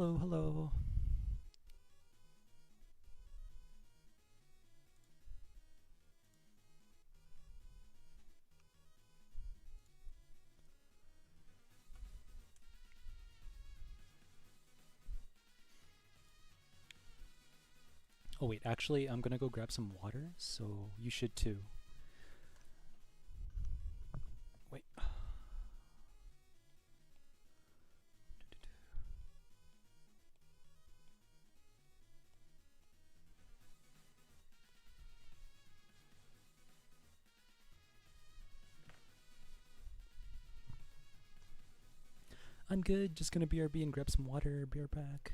Hello, hello. Oh wait, actually, I'm gonna go grab some water, so you should too. Wait. I'm good. Just gonna BRB and grab some water. Be right back.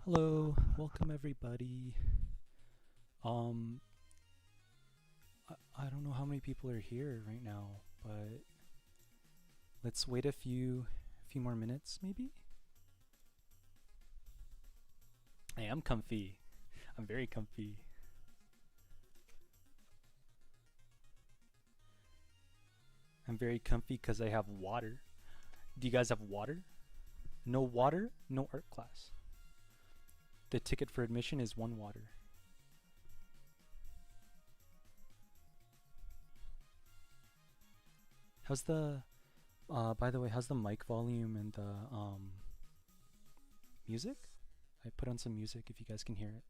Hello, welcome everybody. Um, I don't know how many people are here right now, but let's wait a few more minutes, maybe. I am comfy. I'm very comfy. I'm very comfy because I have water. Do you guys have water? No water, no art class. The ticket for admission is one water. How's the by the way, how's the mic volume and the music? I put on some music if you guys can hear it.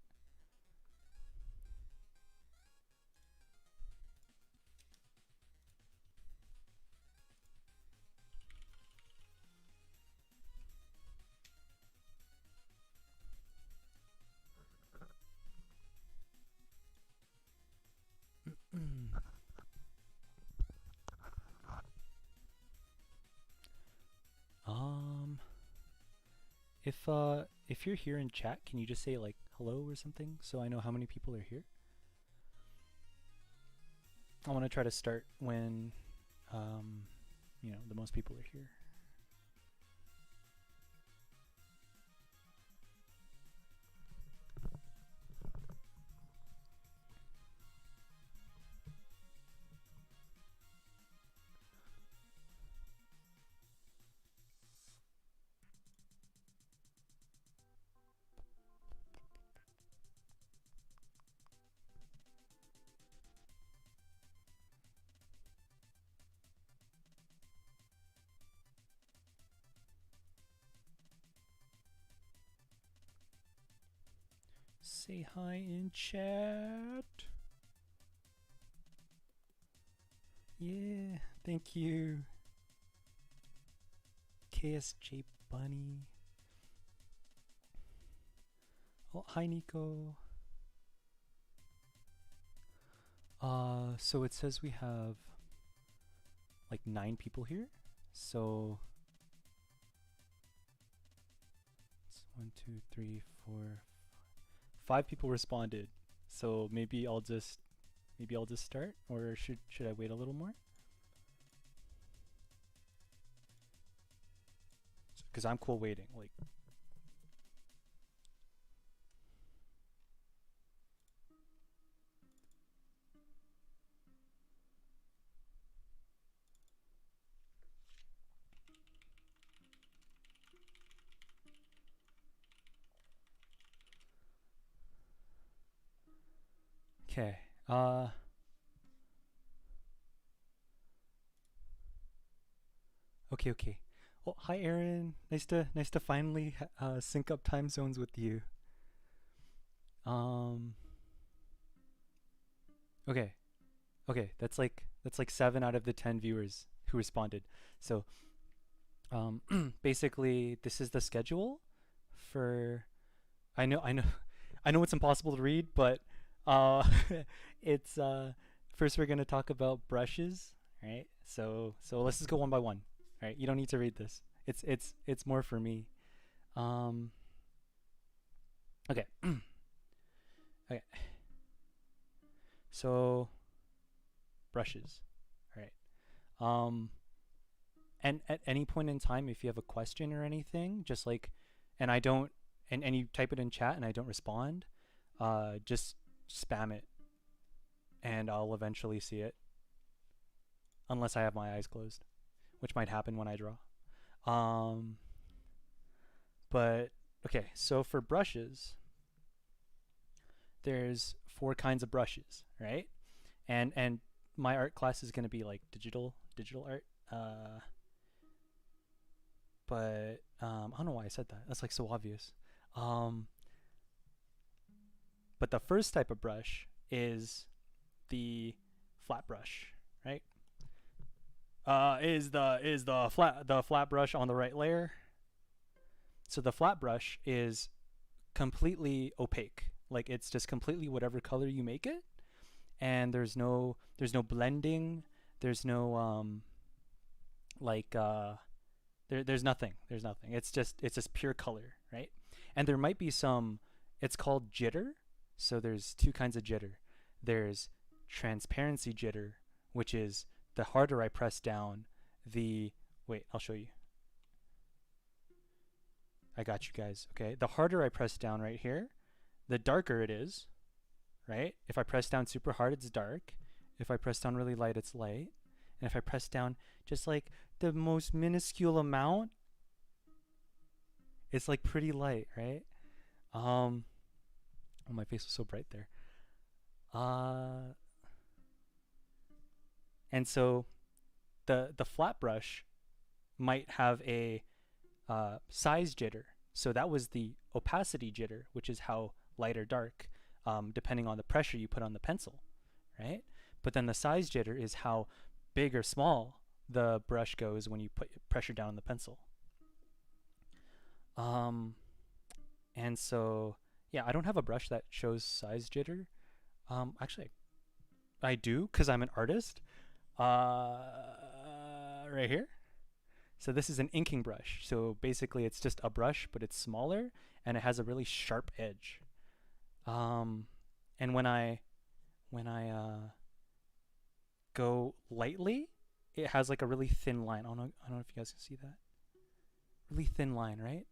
um if you're here in chat, can you just say like hello or something so I know how many people are here? I want to try to start when the most people are here. Say hi in chat. Yeah, thank you. KSJ Bunny. Oh, hi Nico. So it says we have like 9 people here. So it's 1, 2, 3, 4, 5 people responded. So maybe I'll just start, or should I wait a little more? Because I'm cool waiting. Like, Okay. Okay. Well, hi Aaron. Nice to finally sync up time zones with you. Um. Okay. That's like 7 out of the 10 viewers who responded. So basically this is the schedule for. I know I know it's impossible to read, but uh, it's first we're gonna talk about brushes, right? So let's just go one by one, right? You don't need to read this. It's more for me. Um, okay, okay. So brushes, right? Um, and at any point in time, if you have a question or anything, just like, and I don't, and you type it in chat and I don't respond, just spam it and I'll eventually see it, unless I have my eyes closed, which might happen when I draw. Um, but okay, so for brushes, there's 4 kinds of brushes, right? And my art class is gonna be like digital art. But I don't know why I said that. That's like so obvious. Um, but the first type of brush is the flat brush, right? Is the flat brush on the right layer? So the flat brush is completely opaque. Like it's just completely whatever color you make it, and there's no blending. There's no like there's nothing. There's nothing. It's just pure color, right? And there might be some. It's called jitter. So there's 2 kinds of jitter. There's transparency jitter, which is the harder I press down, the wait, I'll show you. I got you guys. Okay, the harder I press down right here, the darker it is, right? If I press down super hard, it's dark. If I press down really light, it's light. And if I press down just like the most minuscule amount, it's like pretty light, right? Oh, my face was so bright there. Uh, and so the flat brush might have a size jitter. So that was the opacity jitter, which is how light or dark, depending on the pressure you put on the pencil, right? But then the size jitter is how big or small the brush goes when you put pressure down on the pencil. Um, and so, yeah, I don't have a brush that shows size jitter. Actually, I do because I'm an artist. Right here. So this is an inking brush. So basically, it's just a brush, but it's smaller and it has a really sharp edge. Um, and when I go lightly, it has like a really thin line. I don't know if you guys can see that. Really thin line, right?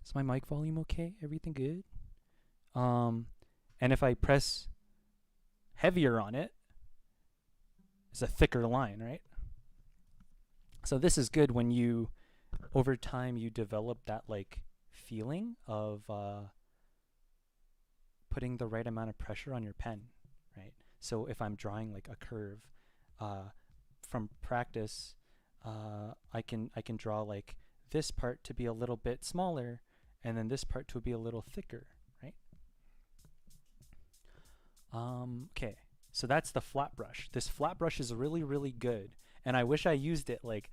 Is my mic volume okay? Everything good? Um, and if I press heavier on it, it's a thicker line, right? So this is good when you, over time, you develop that like feeling of putting the right amount of pressure on your pen, right? So if I'm drawing like a curve, from practice, I can draw like this part to be a little bit smaller, and then this part to be a little thicker, right? Okay, so that's the flat brush. This flat brush is really, really good, and I wish I used it like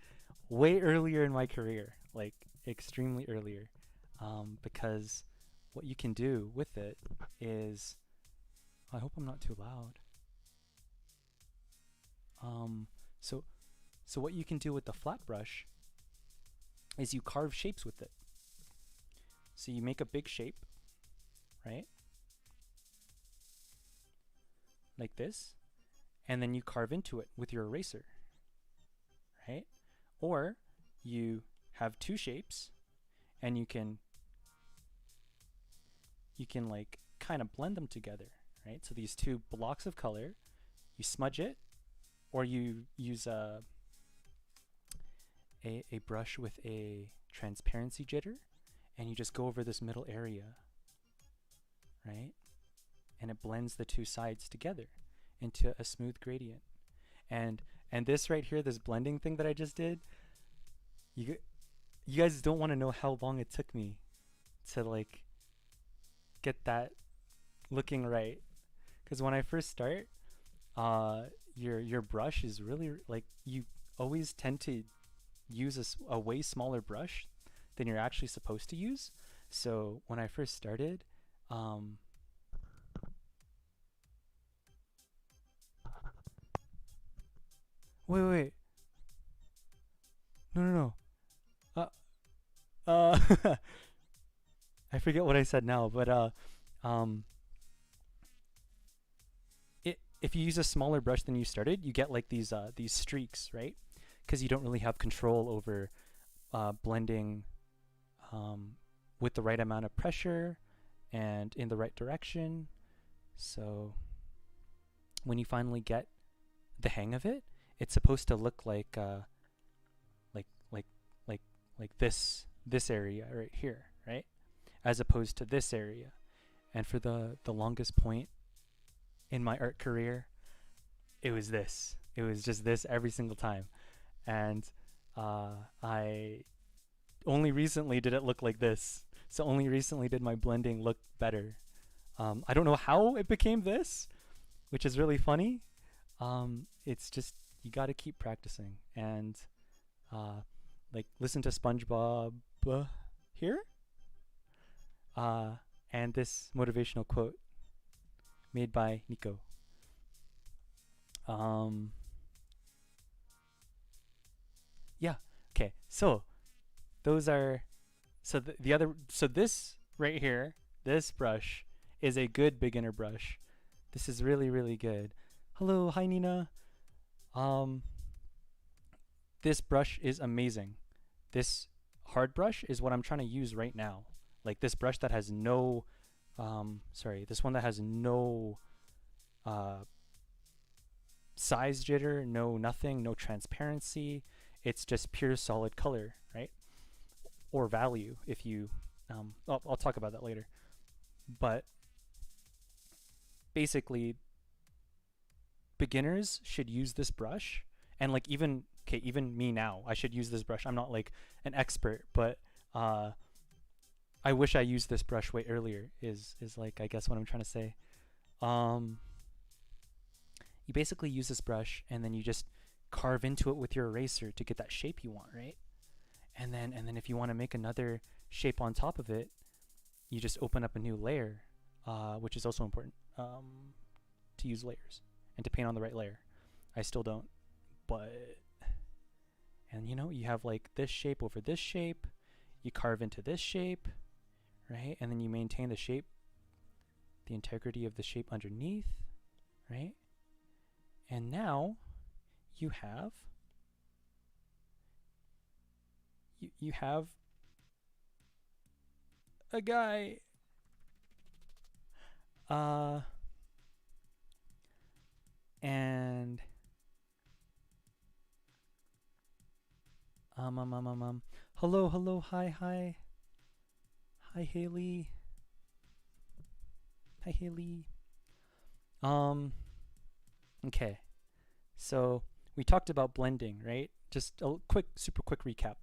way earlier in my career, like extremely earlier, because what you can do with it is, I hope I'm not too loud. Um, so so what you can do with the flat brush is you carve shapes with it. So you make a big shape, right? Like this, and then you carve into it with your eraser, right? Or you have 2 shapes and you can like kind of blend them together, right? So these 2 blocks of color, you smudge it, or you use a brush with a transparency jitter, and you just go over this middle area, right? and it blends the two sides together into a smooth gradient. And and this right here, this blending thing that I just did, you you guys don't want to know how long it took me to like get that looking right. Because when I first start, uh, your brush is really like you always tend to use a way smaller brush than you're actually supposed to use. So when I first started, um, wait, no, no, no. Uh, I forget what I said now, but um, if you use a smaller brush than you started, you get like these streaks, right? Because you don't really have control over blending um, with the right amount of pressure and in the right direction. So when you finally get the hang of it, it's supposed to look like like like like this area right here, right? As opposed to this area. And for the longest point in my art career, it was this. It was just this every single time. And I only recently did it look like this. So only recently did my blending look better. I don't know how it became this, which is really funny. It's just you got to keep practicing and like listen to SpongeBob here. Uh, and this motivational quote made by Nico. Um, yeah. Okay. So those are the other. So this right here, this brush is a good beginner brush. This is really really good. Hello, hi Nina. Um, this brush is amazing. This hard brush is what I'm trying to use right now. Like this brush that has no, this one that has no uh, size jitter, no nothing, no transparency. It's just pure solid color, right? Or value if you, I'll talk about that later. But basically, beginners should use this brush. And like even me now, I should use this brush. I'm not like an expert, but I wish I used this brush way earlier is like I guess what I'm trying to say. Um, you basically use this brush and then you just carve into it with your eraser to get that shape you want, right? And then if you want to make another shape on top of it, you just open up a new layer, which is also important to use layers and to paint on the right layer. I still don't, but and you know you have like this shape over this shape, you carve into this shape, right? And then you maintain the shape, the integrity of the shape underneath, right? And now you have you have a guy. Uh and hello, hello, hi, hi. Hi Haley. Hi Haley. Um okay. So we talked about blending, right? Just a super quick recap.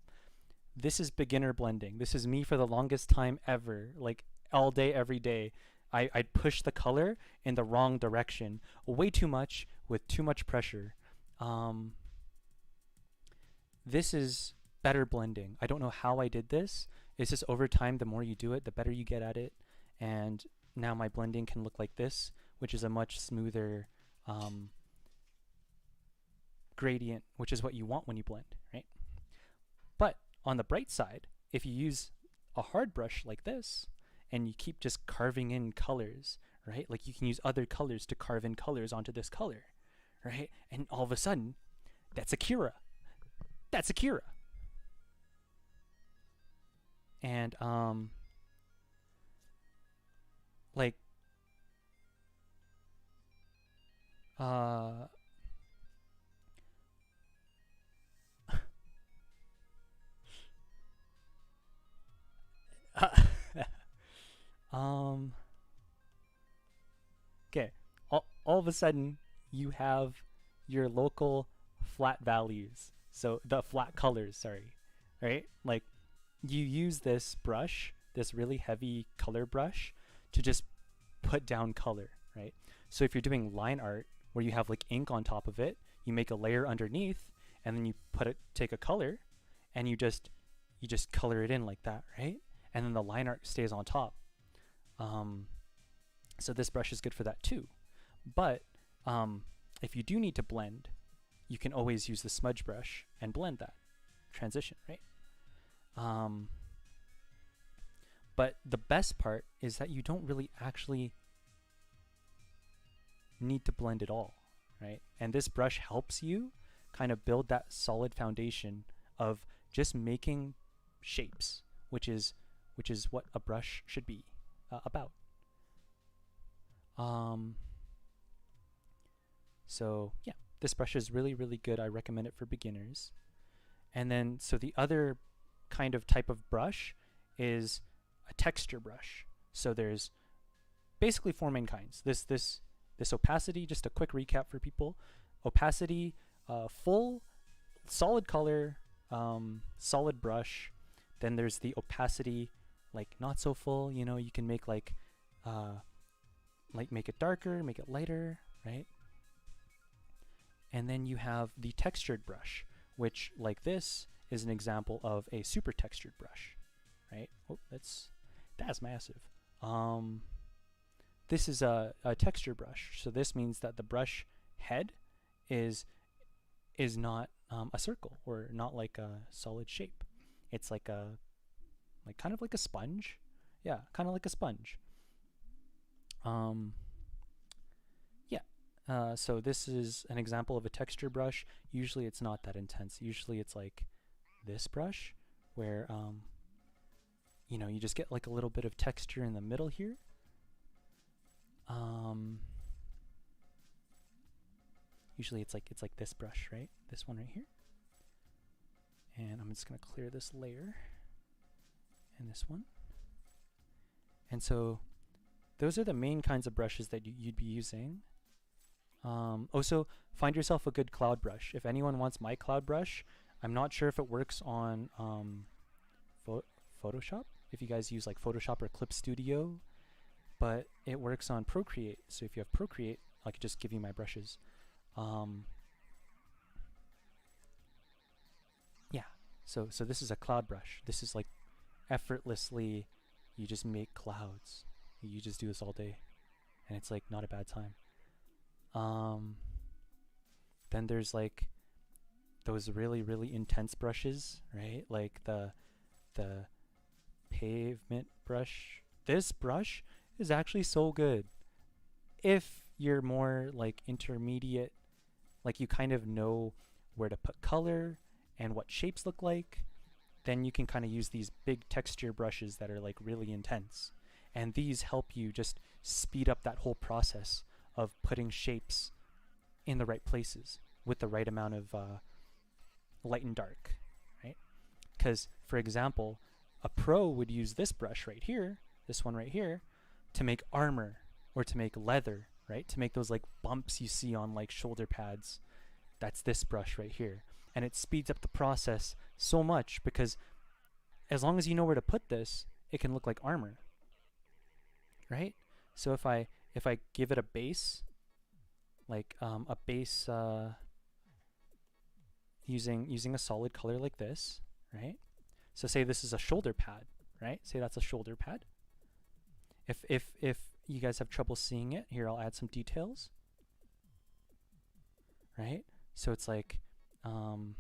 This is beginner blending. This is me for the longest time ever, like all day, every day. I'd push the color in the wrong direction, way too much with too much pressure. Um, this is better blending. I don't know how I did this. It's just over time, the more you do it, the better you get at it. And now my blending can look like this, which is a much smoother gradient, which is what you want when you blend, right? But on the bright side, if you use a hard brush like this and you keep just carving in colors, right? Like you can use other colors to carve in colors onto this color, right? And all of a sudden, that's Akira. That's Akira. And like uh um all of a sudden you have your local flat values. So the flat colors, sorry, right? Like you use this brush, this really heavy color brush, to just put down color, right? So if you're doing line art where you have like ink on top of it, you make a layer underneath, and then you take a color, and you just color it in like that, right? And then the line art stays on top. So this brush is good for that too. But if you do need to blend, you can always use the smudge brush and blend that transition, right? But the best part is that you don't really actually need to blend it all, right? And this brush helps you kind of build that solid foundation of just making shapes, which is what a brush should be about. So yeah, this brush is really, really good. I recommend it for beginners. And then, so the other kind of type of brush is a texture brush. So there's basically four main kinds. This opacity, just a quick recap for people. Opacity, full, solid color, solid brush. Then there's the opacity, like not so full. You know, you can make like make it darker, make it lighter, right? And then you have the textured brush, which, like this, is an example of a super textured brush, right? Oh, that's massive. This is a texture brush, so this means that the brush head is not a circle, or not like a solid shape. It's like kind of like a sponge. Yeah, kind of like a sponge. So this is an example of a texture brush. Usually it's not that intense. Usually it's like this brush, where you know, you just get like a little bit of texture in the middle here. Usually it's like this brush, right? This one right here. And I'm just gonna clear this layer and this one. And so those are the main kinds of brushes that you'd be using. Also, find yourself a good cloud brush. If anyone wants my cloud brush, I'm not sure if it works on Photoshop, if you guys use like Photoshop or Clip Studio, but it works on Procreate. So if you have Procreate, I could just give you my brushes. Yeah, so this is a cloud brush. This is like effortlessly, you just make clouds. You just do this all day, and it's like not a bad time. Then there's like those really, really intense brushes, right? Like the pavement brush. This brush is actually so good if you're more like intermediate, like you kind of know where to put color and what shapes look like. Then you can kind of use these big texture brushes that are like really intense, and these help you just speed up that whole process of putting shapes in the right places with the right amount of light and dark, right? Because, for example, a pro would use this brush right here, this one right here, to make armor or to make leather, right? To make those like bumps you see on like shoulder pads. That's this brush right here. And it speeds up the process so much, because as long as you know where to put this, it can look like armor, right? So if I give it a base, like a base using a solid color like this, right? So say this is a shoulder pad, right? Say that's a shoulder pad. If you guys have trouble seeing it, here I'll add some details, right? So it's like, or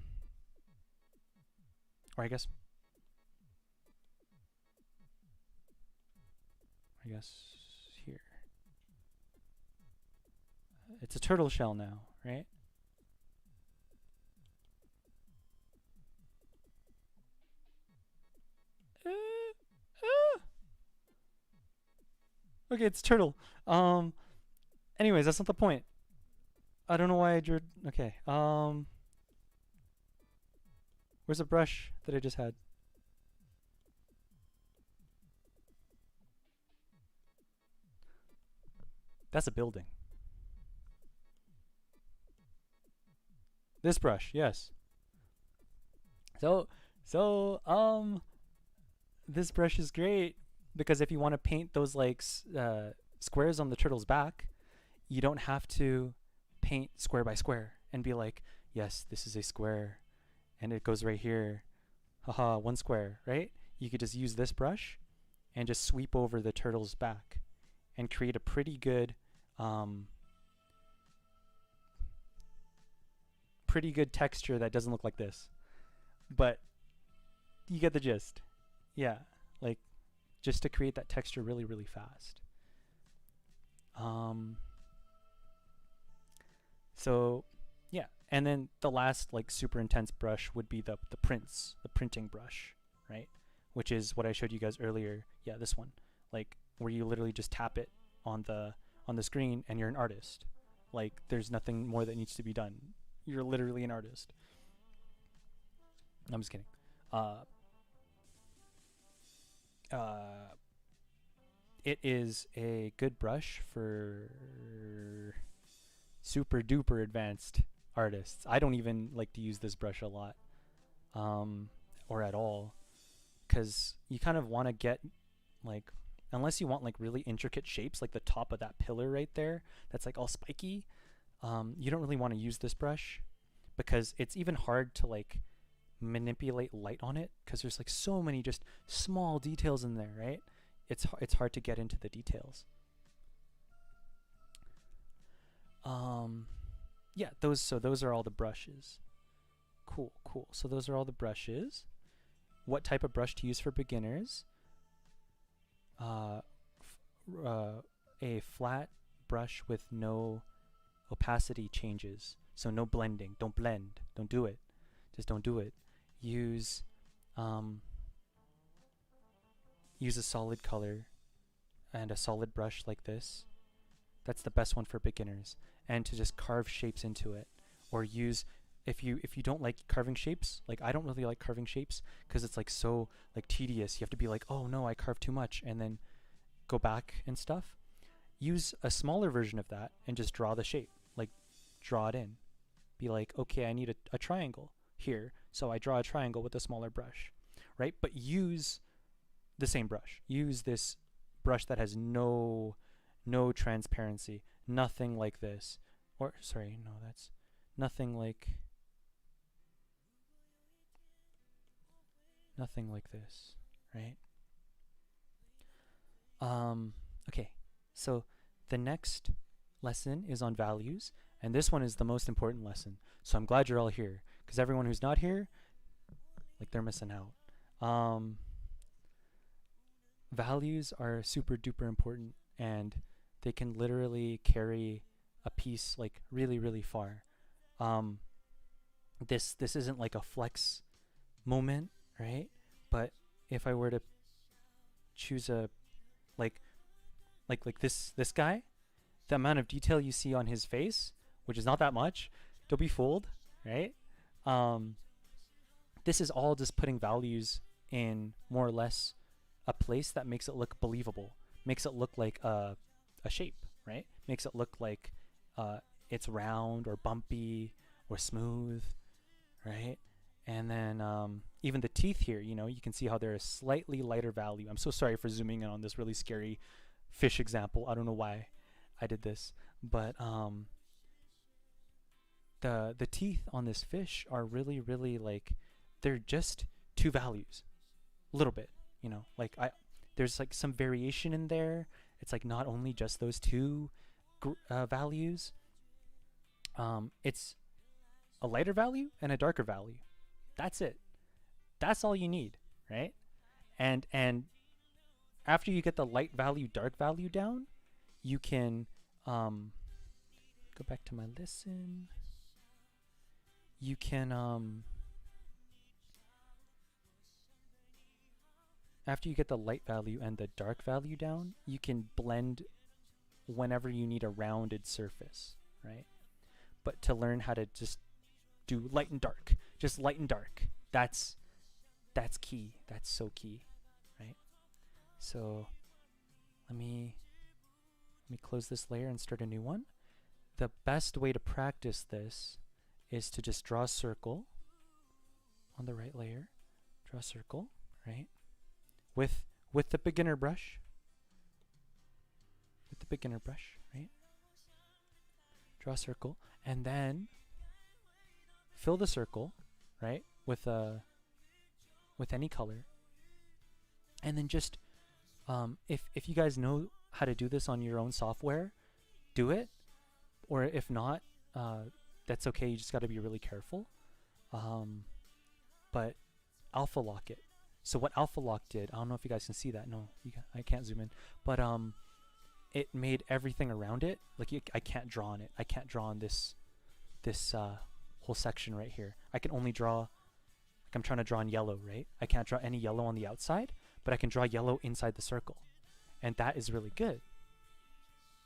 I guess here. It's a turtle shell now, right? Okay, it's turtle. Anyways, that's not the point. I don't know why I drew. Okay. Where's the brush that I just had? That's a building. This brush, yes. So so this brush is great because if you want to paint those like squares on the turtle's back, you don't have to paint square by square and be like, yes, this is a square and it goes right here. Haha, one square, right? You could just use this brush and just sweep over the turtle's back and create a um, pretty good texture that doesn't look like this. But you get the gist. Yeah, like just to create that texture really, really fast. Um, so yeah, and then the last like super intense brush would be the printing brush, right? Which is what I showed you guys earlier. Yeah, this one, like where you literally just tap it on the screen and you're an artist. Like there's nothing more that needs to be done. You're literally an artist. I'm just kidding. Uh, uh, it is a good brush for super duper advanced artists. I don't even like to use this brush a lot, or at all, because you kind of want to get like, unless you want like really intricate shapes, like the top of that pillar right there, that's like all spiky. You don't really want to use this brush because it's even hard to like manipulate light on it because there's like so many just small details in there, right? It's hard to get into the details. Yeah, those are all the brushes. Cool, cool. So those are all the brushes. What type of brush to use for beginners? Uh, a flat brush with no opacity changes. So no blending. Don't blend. Don't do it. Just don't do it. Use use a solid color and a solid brush like this. That's the best one for beginners. And to just carve shapes into it, or use, if you don't like carving shapes, like I don't really like carving shapes because it's like so like tedious. You have to be like, oh no, I carved too much, and then go back and stuff. Use a smaller version of that and just draw the shape, like draw it in. Be like, okay, I need a triangle here, so I draw a triangle with a smaller brush, right? But use the same brush. Use this brush that has no transparency, nothing like this, or sorry, no, that's nothing like this, right? Okay, so the next lesson is on values, and this one is the most important lesson. So I'm glad you're all here, because everyone who's not here, like they're missing out. Values are super duper important, and they can literally carry a piece like really, really far. Um, this isn't like a flex moment, right? But if I were to choose a like this guy, the amount of detail you see on his face, which is not that much, don't be fooled, right? Um, this is all just putting values in more or less a place that makes it look believable, makes it look like a shape, right? Makes it look like it's round or bumpy or smooth, right? And then even the teeth here, you know, you can see how they're a slightly lighter value. I'm so sorry for zooming in on this really scary fish example. I don't know why I did this, but the teeth on this fish are really, really like, they're just two values, a little bit, you know, like there's like some variation in there. It's like not only just those two values. It's a lighter value and a darker value. That's it. That's all you need, right? And after you get the light value, dark value down, you can go back to my listen. You can after you get the light value and the dark value down, you can blend whenever you need a rounded surface, right? But to learn how to just do light and dark, just light and dark, that's key. That's so key, right? So let me close this layer and start a new one. The best way to practice this is to just draw a circle on the right layer. Draw a circle, right? With the beginner brush. With the beginner brush, right? Draw a circle, and then fill the circle, right? With any color. And then just if you guys know how to do this on your own software, do it. Or if not, that's okay. You just got to be really careful. But alpha lock it. So what alpha lock did, I don't know if you guys can see that. No, I can't zoom in. But it made everything around it, like I can't draw on it. I can't draw on this whole section right here. I can only draw, like I'm trying to draw on yellow, right? I can't draw any yellow on the outside, but I can draw yellow inside the circle. And that is really good,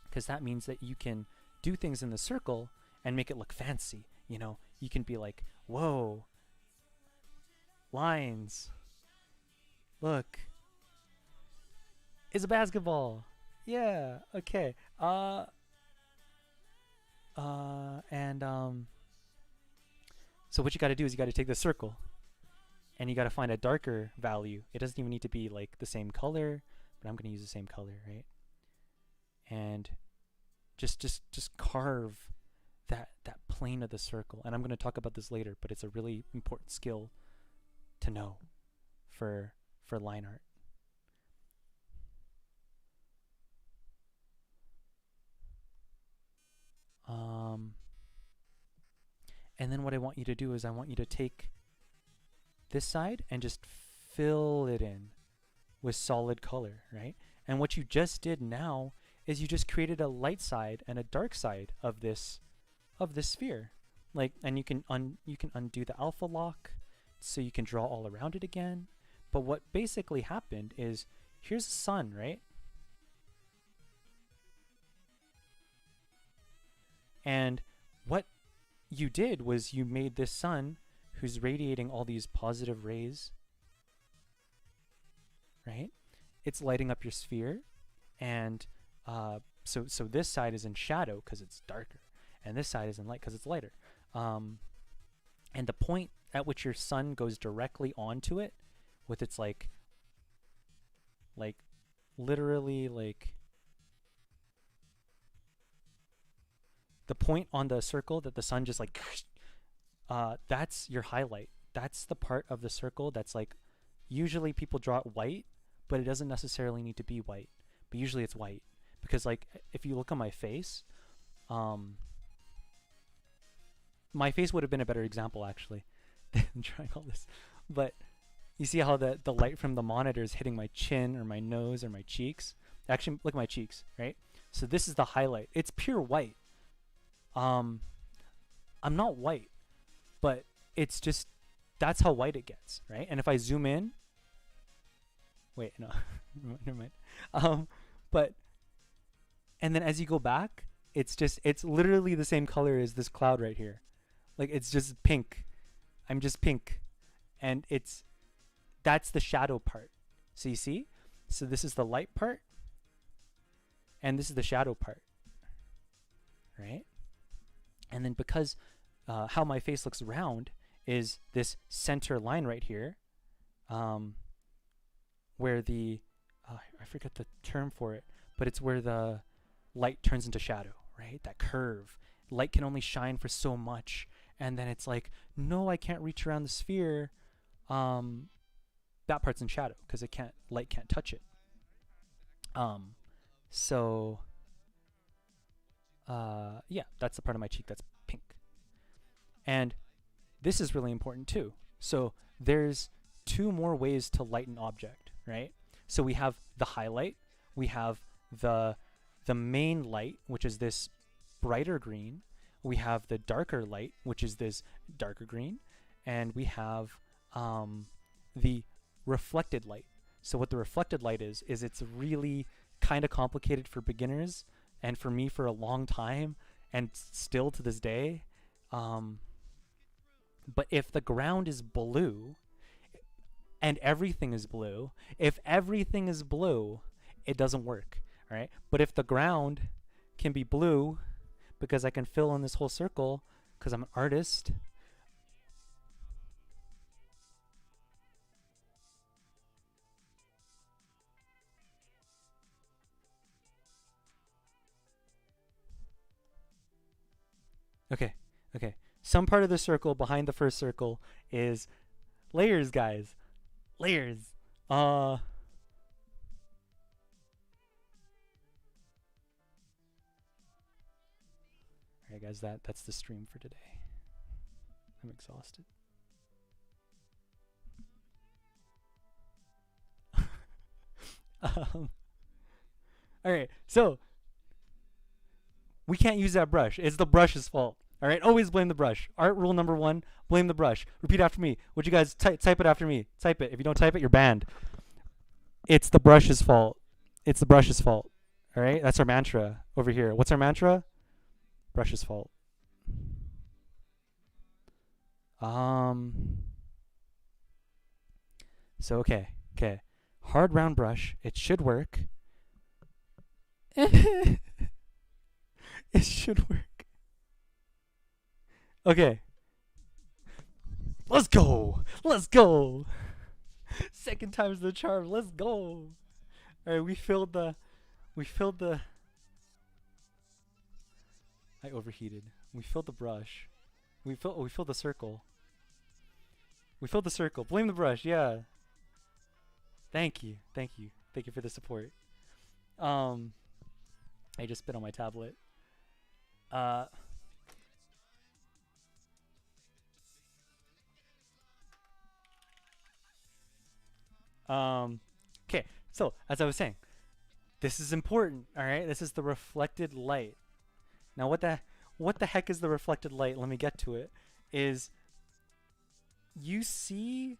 because that means that you can do things in the circle and make it look fancy. You know, you can be like, whoa, lines, look, it's a basketball. Yeah, okay. So what you got to do is you got to take the circle and you got to find a darker value. It doesn't even need to be like the same color, but I'm going to use the same color, right? And just carve that plane of the circle. And I'm going to talk about this later, but it's a really important skill to know for line art. And then what I want you to do is I want you to take this side and just fill it in with solid color, right? And what you just did now is you just created a light side and a dark side of this sphere. Like, and you can undo the alpha lock, so you can draw all around it again. But what basically happened is, here's the sun, right? And what you did was you made this sun, who's radiating all these positive rays, right? It's lighting up your sphere, and so this side is in shadow because it's darker, and this side is in light because it's lighter. And the point at which your sun goes directly onto it, with its like literally like the point on the circle that the sun just like that's your highlight. That's the part of the circle that's like, usually people draw it white, but it doesn't necessarily need to be white, but usually it's white, because like if you look on my face, my face would have been a better example actually than trying all this. But you see how the light from the monitor is hitting my chin or my nose or my cheeks. Actually, look at my cheeks, right? So this is the highlight. It's pure white. I'm not white, but it's just, that's how white it gets, right? And if I zoom in, wait, no, never mind. But, and then as you go back, it's literally the same color as this cloud right here. Like, it's just pink. I'm just pink. And that's the shadow part. So you see? So this is the light part, and this is the shadow part, right? And then because how my face looks round is this center line right here, where the, I forget the term for it, but it's where the light turns into shadow, right? That curve. Light can only shine for so much, and then it's like, no, I can't reach around the sphere. That part's in shadow because light can't touch it. So yeah, that's the part of my cheek that's pink. And this is really important too. So there's two more ways to light an object, right? So we have the highlight, we have the main light, which is this brighter green, we have the darker light, which is this darker green, and we have the reflected light. So what the reflected light is it's really kind of complicated for beginners, and for me for a long time, and still to this day. But if the ground is blue and everything is blue, if everything is blue, it doesn't work, right? But if the ground can be blue, because I can fill in this whole circle because I'm an artist. Okay, okay. Some part of the circle behind the first circle is layers, guys. Layers. All right, guys. That's the stream for today. I'm exhausted. um, all right, so we can't use that brush. It's the brush's fault. All right, always blame the brush. Art rule number 1: blame the brush. Repeat after me. Would you guys type it after me? Type it. If you don't type it, you're banned. It's the brush's fault. It's the brush's fault. All right, that's our mantra over here. What's our mantra? Brush's fault. So okay. Hard round brush. It should work. It should work. Okay. Let's go. Second time's the charm. Let's go. All right, we filled the I overheated. We filled the brush. We filled the circle. We filled the circle. Blame the brush. Yeah. Thank you for the support. I just spit on my tablet. Okay, so as I was saying, this is important. All right, this is the reflected light. Now, what the heck is the reflected light? Let me get to it. Is you see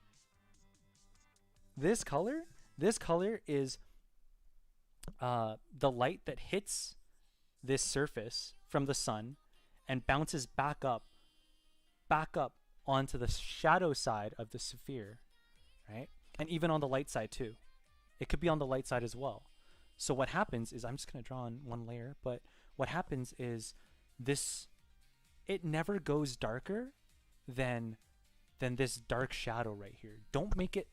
this color? This color is the light that hits this surface from the sun and bounces back up onto the shadow side of the sphere, right? And even on the light side too. It could be on the light side as well. So what happens is, I'm just going to draw on one layer, but what happens is it never goes darker than this dark shadow right here. Don't make it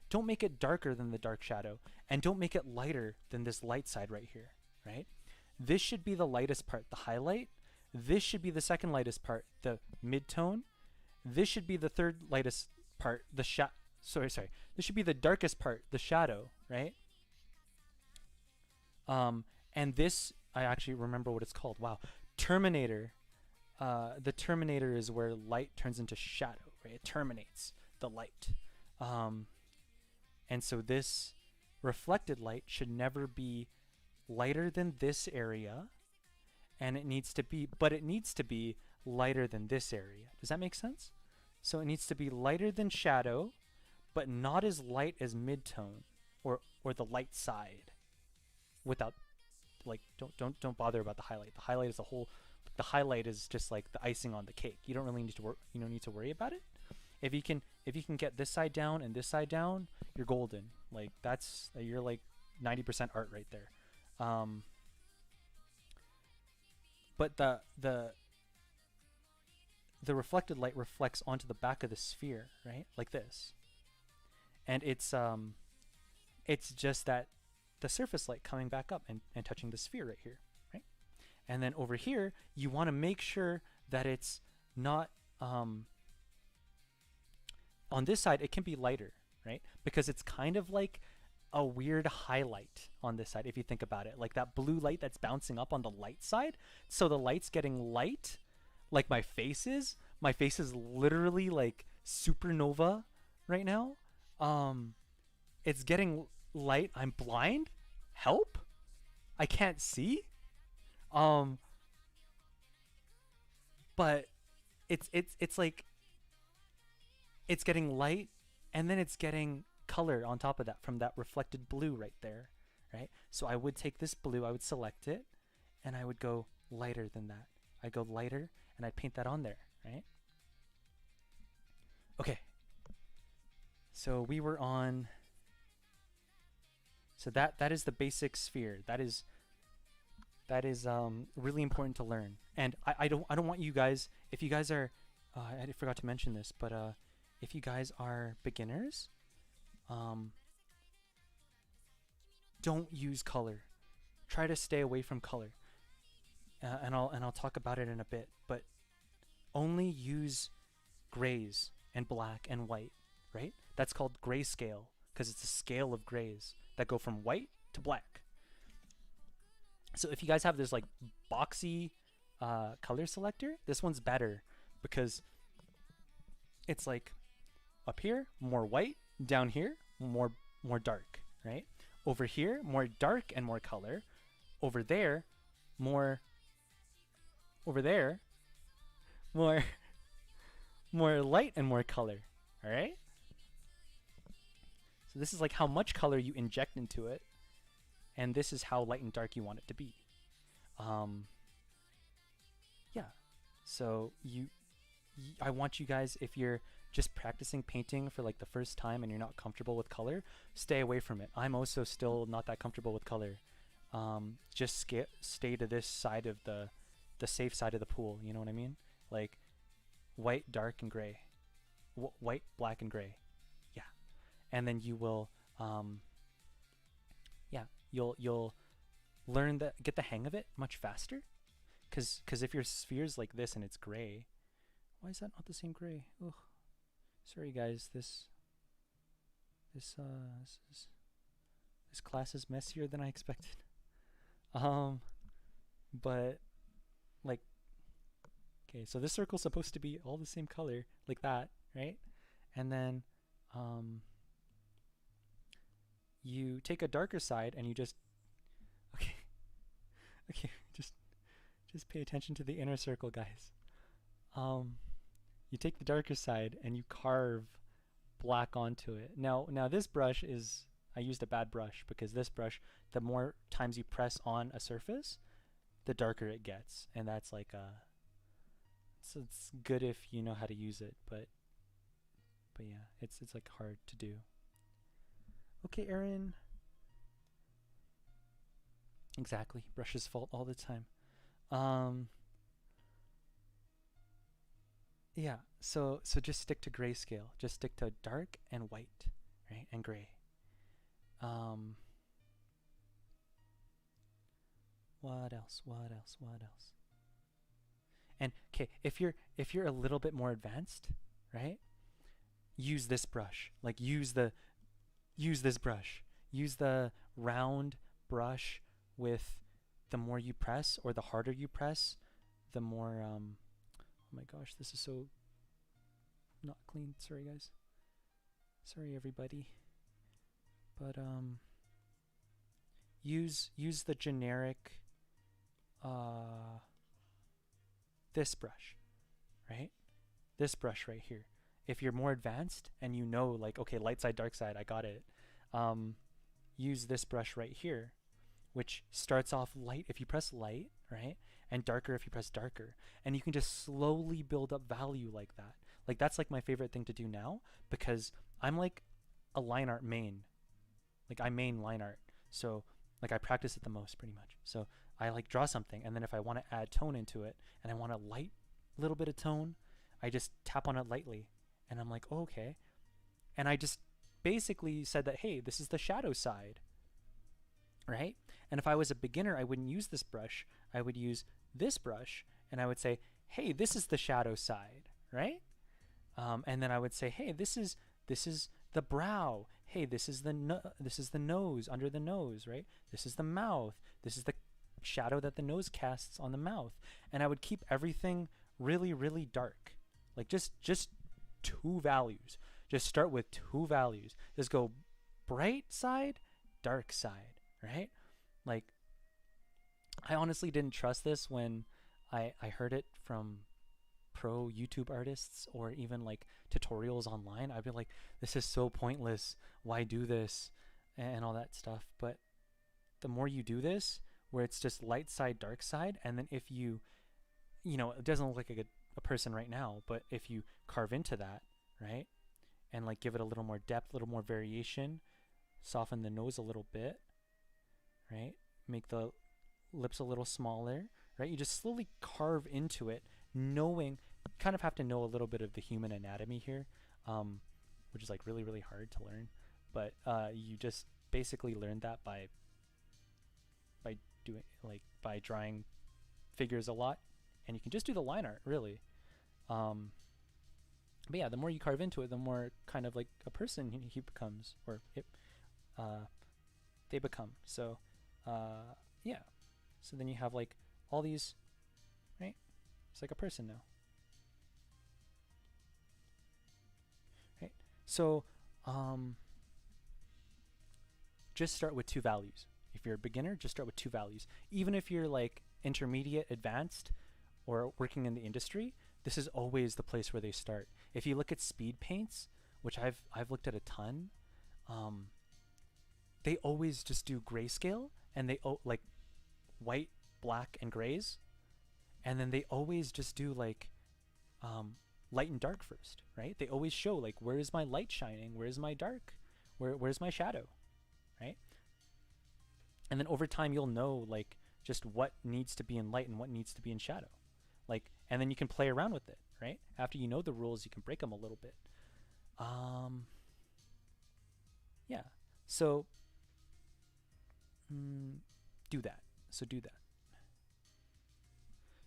don't make it darker than the dark shadow, and don't make it lighter than this light side right here, right? This should be the lightest part, the highlight. This should be the second lightest part, the mid-tone. This should be the third lightest part, the sorry. This should be the darkest part, the shadow, right? And this, I actually remember what it's called. Wow. Terminator. The terminator is where light turns into shadow, right? It terminates the light. And so this reflected light should never be lighter than this area, and it needs to be lighter than this area. Does that make sense? So it needs to be lighter than shadow, but not as light as mid-tone or the light side. Without, like, don't bother about the highlight. The highlight is the highlight is just like the icing on the cake. You don't really need to worry about it. If you can get this side down and this side down, you're golden. Like, you're like 90% art right there. But the reflected light reflects onto the back of the sphere, right? Like this. And it's just that the surface light coming back up and touching the sphere right here, right? And then over here, you want to make sure that it's not on this side. It can be lighter, right? Because it's kind of like a weird highlight on this side, if you think about it, like that blue light that's bouncing up on the light side. So the light's getting light, like my face is literally like supernova right now. It's getting light. I'm blind. Help, I can't see. But it's like it's getting light, and then it's getting color on top of that from that reflected blue right there, right? So I would take this blue, I would select it, and I would go lighter than that. I'd go lighter, and I'd paint that on there, right? Okay. So we were on... So that is the basic sphere. That is That is really important to learn. And I don't want you guys, if you guys are I forgot to mention this, but if you guys are beginners, um, don't use color. Try to stay away from color. And I'll talk about it in a bit, but only use grays and black and white, right? That's called grayscale because it's a scale of grays that go from white to black. So if you guys have this like boxy color selector, this one's better because it's like up here more white, down here more dark, right? Over here more dark and more color, over there more over there more more light and more color. All right? So this is like how much color you inject into it, and this is how light and dark you want it to be. Um, yeah. So I want you guys, if you're just practicing painting for like the first time and you're not comfortable with color, stay away from it. I'm also still not that comfortable with color. Just stay to this side of the safe side of the pool. You know what I mean? Like white, dark, and gray. White, black, and gray. Yeah. And then you will, yeah, you'll learn that, get the hang of it much faster. Cause if your sphere's like this and it's gray, why is that not the same gray? Ugh. Sorry guys, this class is messier than I expected. But like, okay, so this circle's supposed to be all the same color, like that, right? And then you take a darker side and you just okay, just pay attention to the inner circle, guys. You take the darker side and you carve black onto it. Now this brush is, I used a bad brush because this brush, the more times you press on a surface, the darker it gets, and that's like so it's good if you know how to use it, but yeah, it's like hard to do. Okay, Aaron. Exactly, brush's fault all the time. Yeah, so just stick to grayscale. Just stick to dark and white, right, and gray. What else? What else? What else? And okay, if you're a little bit more advanced, right? Use this brush. Like use this brush. Use the round brush with the more you press or the harder you press, the more oh my gosh, this is so not clean. Sorry guys. Sorry everybody. But use the generic this brush, right? This brush right here. If you're more advanced and you know like, okay, light side, dark side, I got it. Use this brush right here, which starts off light if you press light, right? And darker if you press darker. And you can just slowly build up value like that. Like that's like my favorite thing to do now because I'm like a line art main. Like I main line art. So like I practice it the most pretty much. So I like draw something, and then if I want to add tone into it and I want a light little bit of tone, I just tap on it lightly and I'm like, oh, okay. And I just basically said that, hey, this is the shadow side, right? And if I was a beginner, I wouldn't use this brush. I would use this brush and I would say, hey, this is the shadow side, right? And then I would say, hey, this is the brow. Hey, this is the nose, under the nose, right? This is the mouth. This is the shadow that the nose casts on the mouth. And I would keep everything really, really dark. Like just two values. Just start with two values. Just go bright side, dark side, right? Like I honestly didn't trust this when I heard it from pro YouTube artists or even like tutorials online. I'd be like, this is so pointless. Why do this? And all that stuff. But the more you do this, where it's just light side, dark side, and then if you know, it doesn't look like a person right now, but if you carve into that, right, and like give it a little more depth, a little more variation, soften the nose a little bit, right, make the lips a little smaller, right? You just slowly carve into it, knowing, kind of have to know a little bit of the human anatomy here, um, which is like really, really hard to learn. But you just basically learn that by doing, like, by drawing figures a lot, and you can just do the line art really. Um, but yeah, the more you carve into it, the more kind of like a person he becomes, or uh, they become. So yeah, so then you have like all these, right? It's like a person now, right? So just start with two values. If you're a beginner, just start with two values. Even if you're like intermediate, advanced, or working in the industry, this is always the place where they start. If you look at speed paints, which I've looked at a ton, um, they always just do grayscale, and they like white, black, and grays, and then they always just do like light and dark first, right? They always show like, where is my light shining, where's my dark, where's my shadow, right? And then over time you'll know like just what needs to be in light and what needs to be in shadow, like, and then you can play around with it, right? After you know the rules, you can break them a little bit. Yeah, so do that. So do that.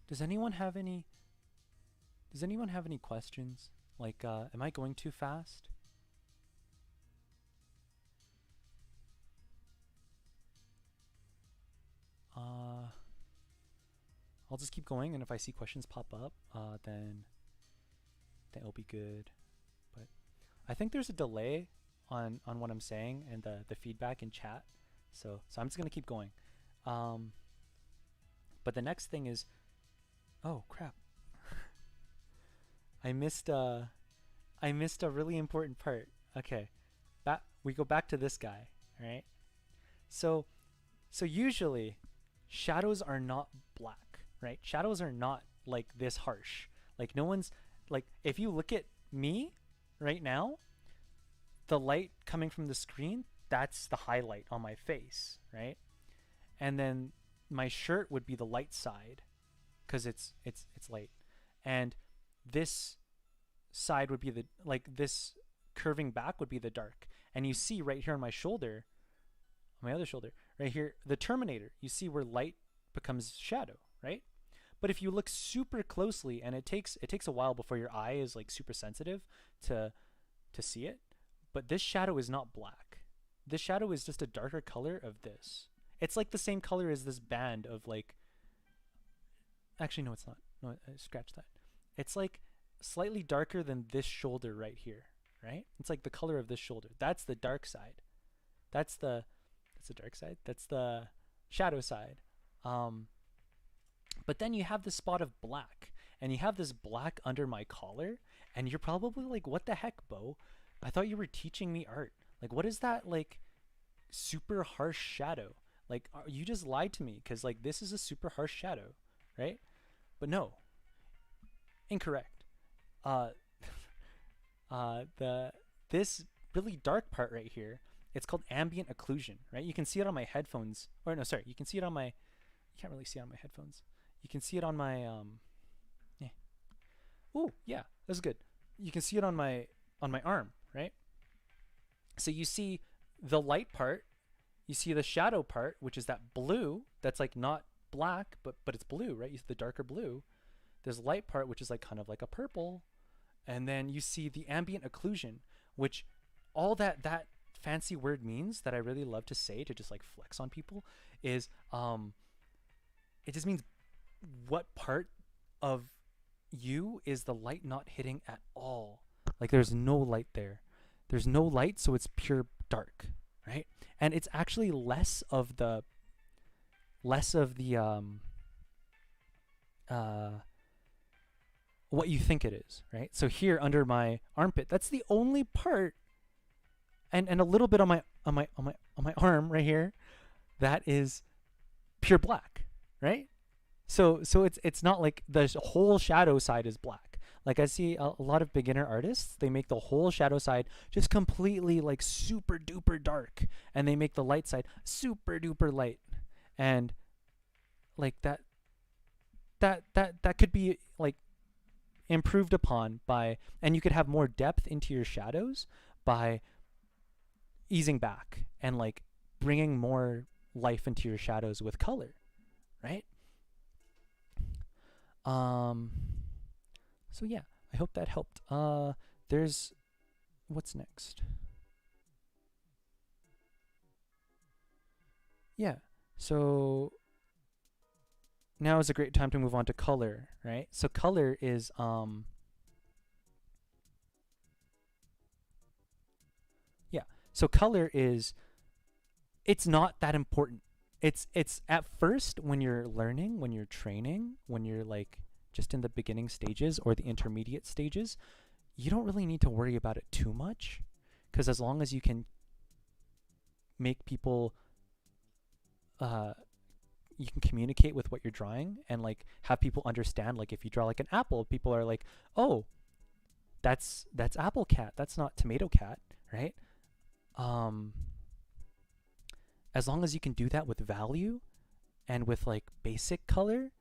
Does anyone have any questions? Like, am I going too fast? I'll just keep going, and if I see questions pop up, then it'll be good. But I think there's a delay on what I'm saying and the feedback in chat, so I'm just gonna keep going. But the next thing is, oh crap, I missed a really important part. Okay, we go back to this guy, right? So usually shadows are not black, right? Shadows are not like this harsh. Like, no one's like, if you look at me right now, the light coming from the screen, that's the highlight on my face, right? And then my shirt would be the light side because it's light, and this side would be the, like, this curving back would be the dark. And you see right here on my shoulder, on my other shoulder right here, the terminator, you see where light becomes shadow, right? But if you look super closely, and it takes a while before your eye is like super sensitive to see it, but this shadow is not black. This shadow is just a darker color of this. It's like the same color as this band of like, actually no, it's not. No, scratch that. It's like slightly darker than this shoulder right here, right? It's like the color of this shoulder. That's the dark side. That's the dark side. That's the shadow side. But then you have this spot of black, and you have this black under my collar, and you're probably like, what the heck, Bo? I thought you were teaching me art. Like, what is that, like, super harsh shadow? Like, you just lied to me, because like, this is a super harsh shadow, right? But no, incorrect. This really dark part right here, it's called ambient occlusion, right? You can see it on my headphones, or no, sorry, you can see it on my, you can't really see it on my headphones. You can see it on my yeah. Ooh, yeah, that's good. You can see it on my arm, right? So you see the light part, you see the shadow part, which is that blue that's like not black, but it's blue, right? You see the darker blue. There's light part, which is like kind of like a purple, and then you see the ambient occlusion, which all that fancy word means that I really love to say to just like flex on people is it just means what part of you is the light not hitting at all. Like, there's no light there. There's no light, so it's pure dark, right? And it's actually less of the what you think it is, right? So here under my armpit, that's the only part, and a little bit on my arm right here, that is pure black, right? So it's not like the whole shadow side is black. Like, I see a lot of beginner artists, they make the whole shadow side just completely like super duper dark, and they make the light side super duper light. And like that could be like improved upon by, and you could have more depth into your shadows by easing back and like bringing more life into your shadows with color, right? Um, so yeah, I hope that helped. There's what's next? Yeah. So now is a great time to move on to color, right? So color is yeah. So color is, it's not that important. It's at first when you're learning, when you're training, when you're like just in the beginning stages or the intermediate stages, you don't really need to worry about it too much, because as long as you can make people uh you can communicate with what you're drawing and like have people understand, like if you draw like an apple, people are like, "Oh, that's apple cat. That's not tomato cat," right? Um as long as you can do that with value and with like basic color,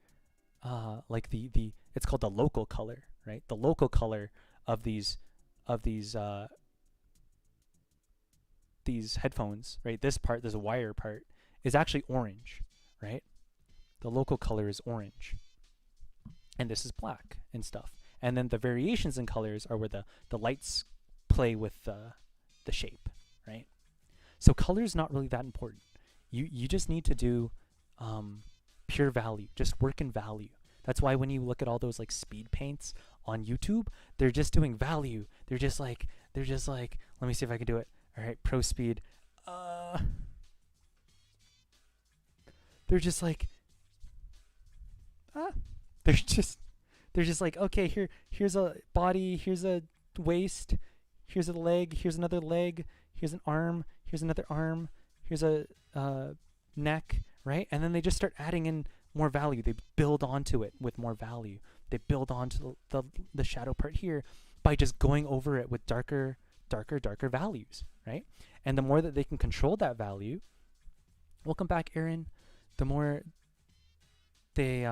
like the it's called the local color, right? The local color of these headphones, right? This part, this wire part, is actually orange, right? The local color is orange, and this is black and stuff. And then the variations in colors are where the lights play with the shape, right? So color is not really that important. You just need to do pure value. Just work in value. That's why when you look at all those like speed paints on YouTube, they're just doing value. They're just like let me see if I can do it. All right, pro speed. They're just like ah, they're just they're just like, okay, here's a body, here's a waist, here's a leg, here's another leg, here's an arm, here's another arm, here's a neck, right? And then they just start adding in more value. They build onto it with more value. They build onto the shadow part here by just going over it with darker values, right? And the more that they can control that value, welcome back, Aaron. The more they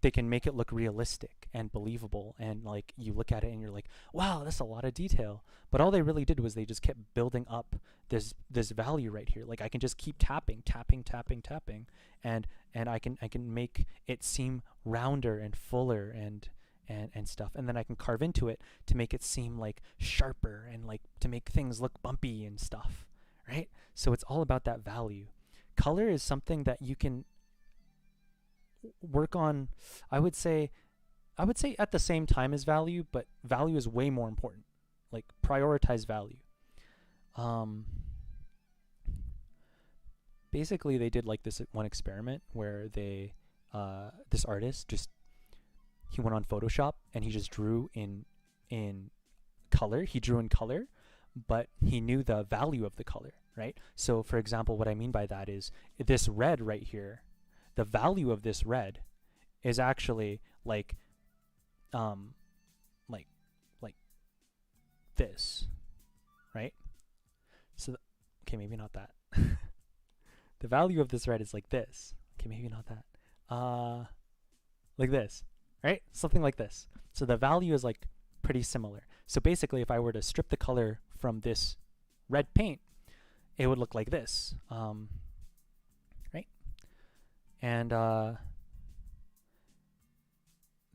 they can make it look realistic and believable, and like you look at it and you're like, wow, that's a lot of detail. But all they really did was they just kept building up this value right here. Like I can just keep tapping, and I can make it seem rounder and fuller and stuff, and then I can carve into it to make it seem like sharper and like to make things look bumpy and stuff, right? So it's all about that value. Color is something that you can work on. I would say at the same time as value, but value is way more important. Like prioritize value. Um, Basically, they did like this one experiment where this artist just, he went on Photoshop and he just drew in color. He drew in color, but he knew the value of the color, right? So, for example, what I mean by that is this red right here. The value of this red is actually like um like like this, right? So okay, maybe not that. The value of this red is like this. Okay, maybe not that. Like this, right? Something like this. So the value is like pretty similar. So basically, if I were to strip the color from this red paint, it would look like this, right? And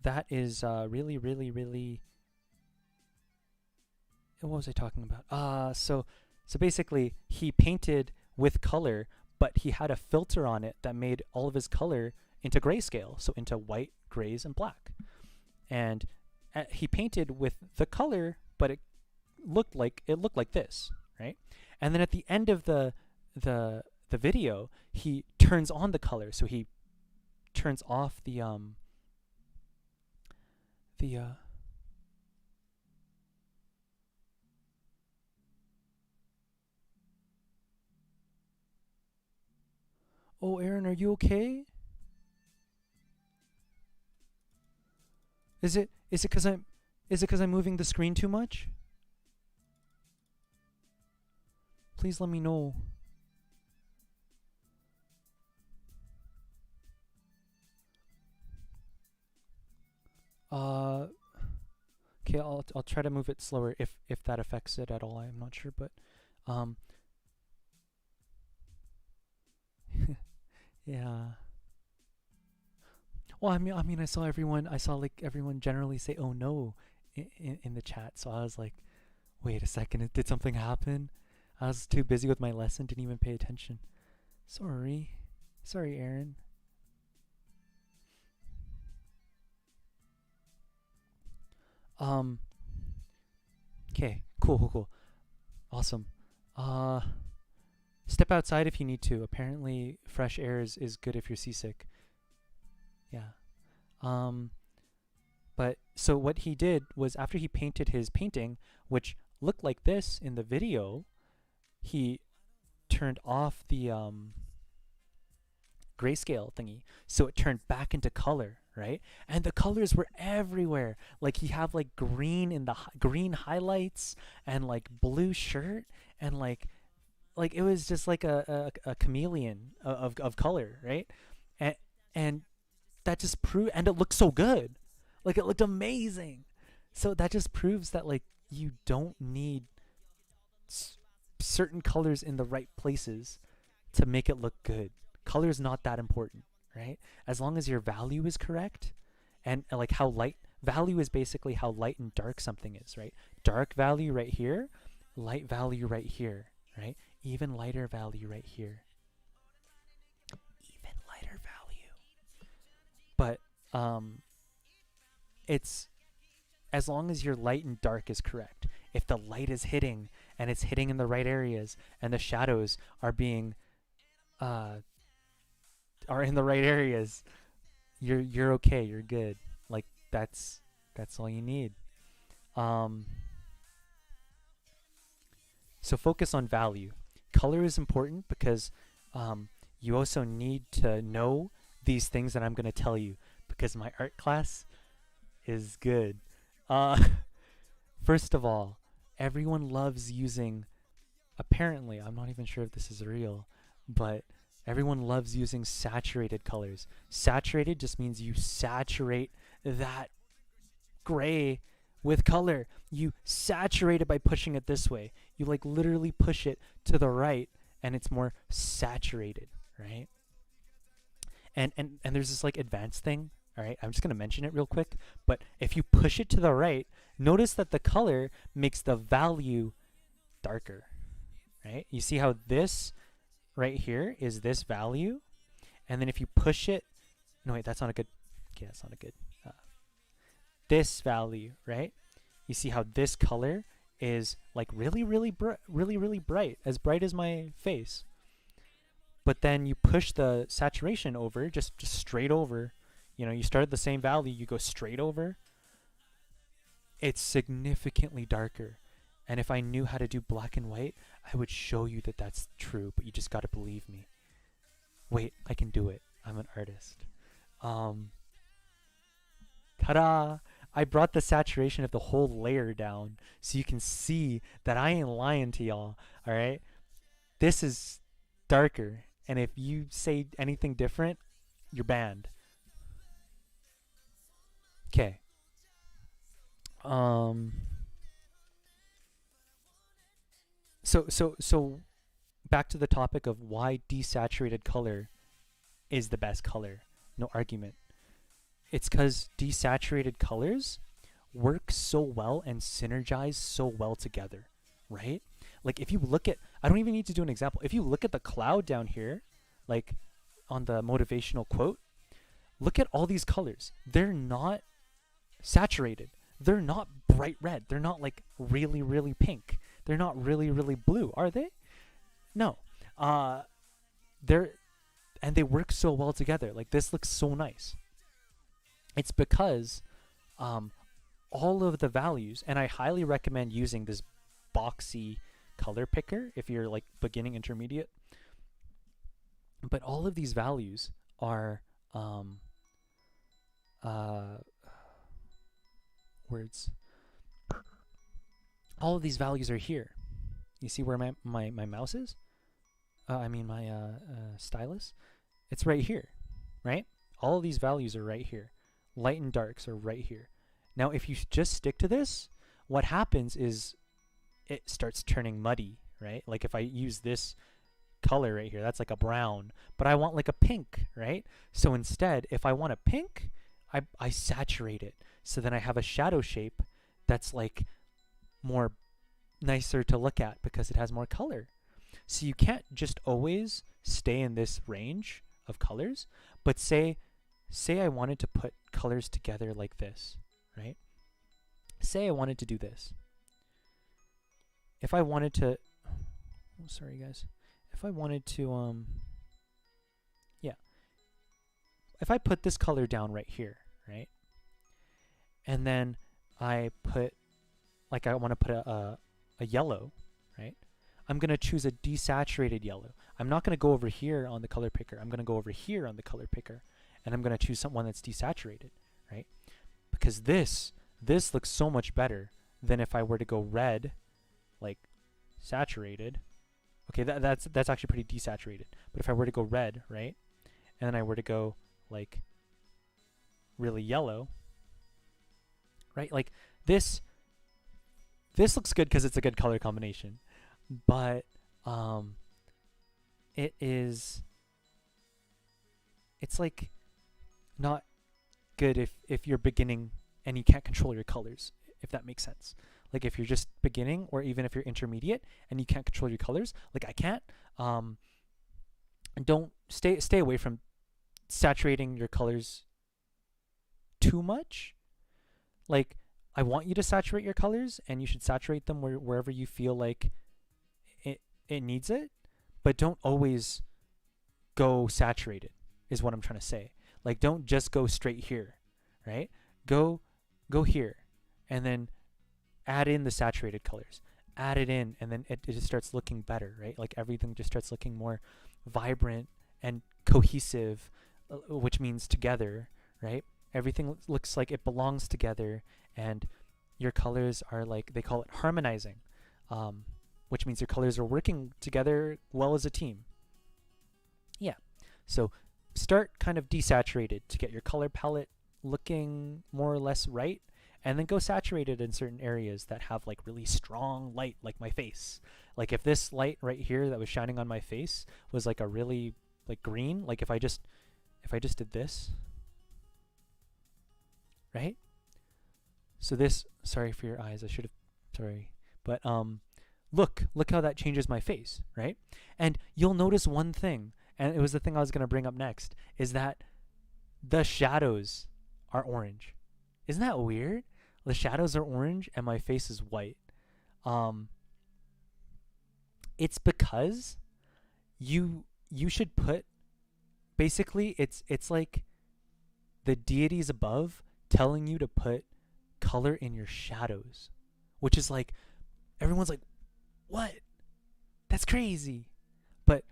that is really, really, really. What was I talking about? So basically, he painted with color, but he had a filter on it that made all of his color into grayscale, so into white, grays, and black. And he painted with the color, but it looked like this, right? And then at the end of the video, he turns on the color, so he turns off the Oh, Aaron, are you okay? Is it because I'm moving the screen too much? Please let me know. Okay, I'll try to move it slower if that affects it at all. I'm not sure, but um yeah. Well, I saw like everyone generally say "oh no" in the chat. So I was like, wait a second, did something happen? I was too busy with my lesson, didn't even pay attention. Sorry, sorry, Aaron. Okay, cool. Awesome. Uh, Step outside if you need to. Apparently, fresh air is good if you're seasick. Yeah. Um, but so what he did was after he painted his painting, which looked like this in the video, he turned off the grayscale thingy, so it turned back into color, right? And the colors were everywhere. Like he have like green in the green highlights and like blue shirt and like it was just like a chameleon of color, right? And and that just proved, and it looked so good, like it looked amazing. So that just proves that like you don't need certain colors in the right places to make it look good. Color is not that important, right? As long as your value is correct, and like how light value is basically how light and dark something is, right? Dark value right here, light value right here, right? Even lighter value right here. Even lighter value. But it's as long as your light and dark is correct. If the light is hitting and it's hitting in the right areas and the shadows are being are in the right areas, you're okay, you're good. Like that's all you need. So focus on value. Color is important because you also need to know these things that I'm going to tell you because my art class is good. First of all, everyone loves using, apparently, I'm not even sure if this is real, but everyone loves using saturated colors. Saturated just means you saturate that gray with color. You saturate it by pushing it this way. You like literally push it to the right and it's more saturated, right? And there's this like advanced thing, all right? I'm just going to mention it real quick, but if you push it to the right, notice that the color makes the value darker, right? You see how this right here is this value, and then if you push it, no wait, that's not a good, okay, that's not a good, this value, right? You see how this color is like really bright, as bright as my face. But then you push the saturation over, just straight over. You know, you start at the same value, you go straight over. It's significantly darker. And if I knew how to do black and white, I would show you that that's true, but you just got to believe me. Wait, I can do it. I'm an artist. Ta-da! I brought the saturation of the whole layer down so you can see that I ain't lying to y'all, all right? This is darker, and if you say anything different, you're banned. Okay. So back to the topic of why desaturated color is the best color. No argument. It's because desaturated colors work so well and synergize so well together, right? Like if you look at, I don't even need to do an example. If you look at the cloud down here, like on the motivational quote, look at all these colors. They're not saturated. They're not bright red. They're not like really pink. They're not really blue, are they? No. They work so well together. Like this looks so nice. It's because all of the values, and I highly recommend using this boxy color picker if you're like beginning intermediate. But all of these values are words. All of these values are here. You see where my mouse is? I mean my stylus? It's right here, right? All of these values are right here. Light and darks are right here. Now, if you just stick to this, what happens is it starts turning muddy, right? Like if I use this color right here, that's like a brown, but I want like a pink, right? So instead, if I want a pink, I saturate it. So then I have a shadow shape that's like more nicer to look at because it has more color. So you can't just always stay in this range of colors, but say I wanted to put colors together like this, right? Say I wanted to do this. If I wanted to, oh, sorry guys. If I wanted to, yeah. If I put this color down right here, right? And then I put, like I want to put a yellow, right? I'm going to choose a desaturated yellow. I'm not going to go over here on the color picker. I'm going to go over here on the color picker, and I'm going to choose one that's desaturated, right? Because this looks so much better than if I were to go red, like saturated. Okay, that's actually pretty desaturated. But if I were to go red, right, and then I were to go like really yellow, right? Like this looks good because it's a good color combination, but it's like not good if you're beginning and you can't control your colors, if that makes sense. Like if you're just beginning, or even if you're intermediate and you can't control your colors, like I can't, don't stay away from saturating your colors too much. Like I want you to saturate your colors, and you should saturate them wherever you feel like it needs it, but don't always go saturated is what I'm trying to say. Like don't just go straight here, right? Go here, and then add in the saturated colors. Add it in, and then it just starts looking better, right? Like everything just starts looking more vibrant and cohesive, which means together, right? Everything looks like it belongs together, and your colors are like, they call it harmonizing, which means your colors are working together well as a team. Yeah, so start kind of desaturated to get your color palette looking more or less right, and then go saturated in certain areas that have like really strong light, like my face. Like if this light right here that was shining on my face was like a really like green, like if I just did this, right? So this, sorry for your eyes, I should have, sorry, but look how that changes my face, right? And you'll notice one thing, and it was the thing I was going to bring up next, is that the shadows are orange. Isn't that weird? The shadows are orange and my face is white. It's because you should put, basically it's like the deities above telling you to put color in your shadows, which is like, everyone's like, what? That's crazy. But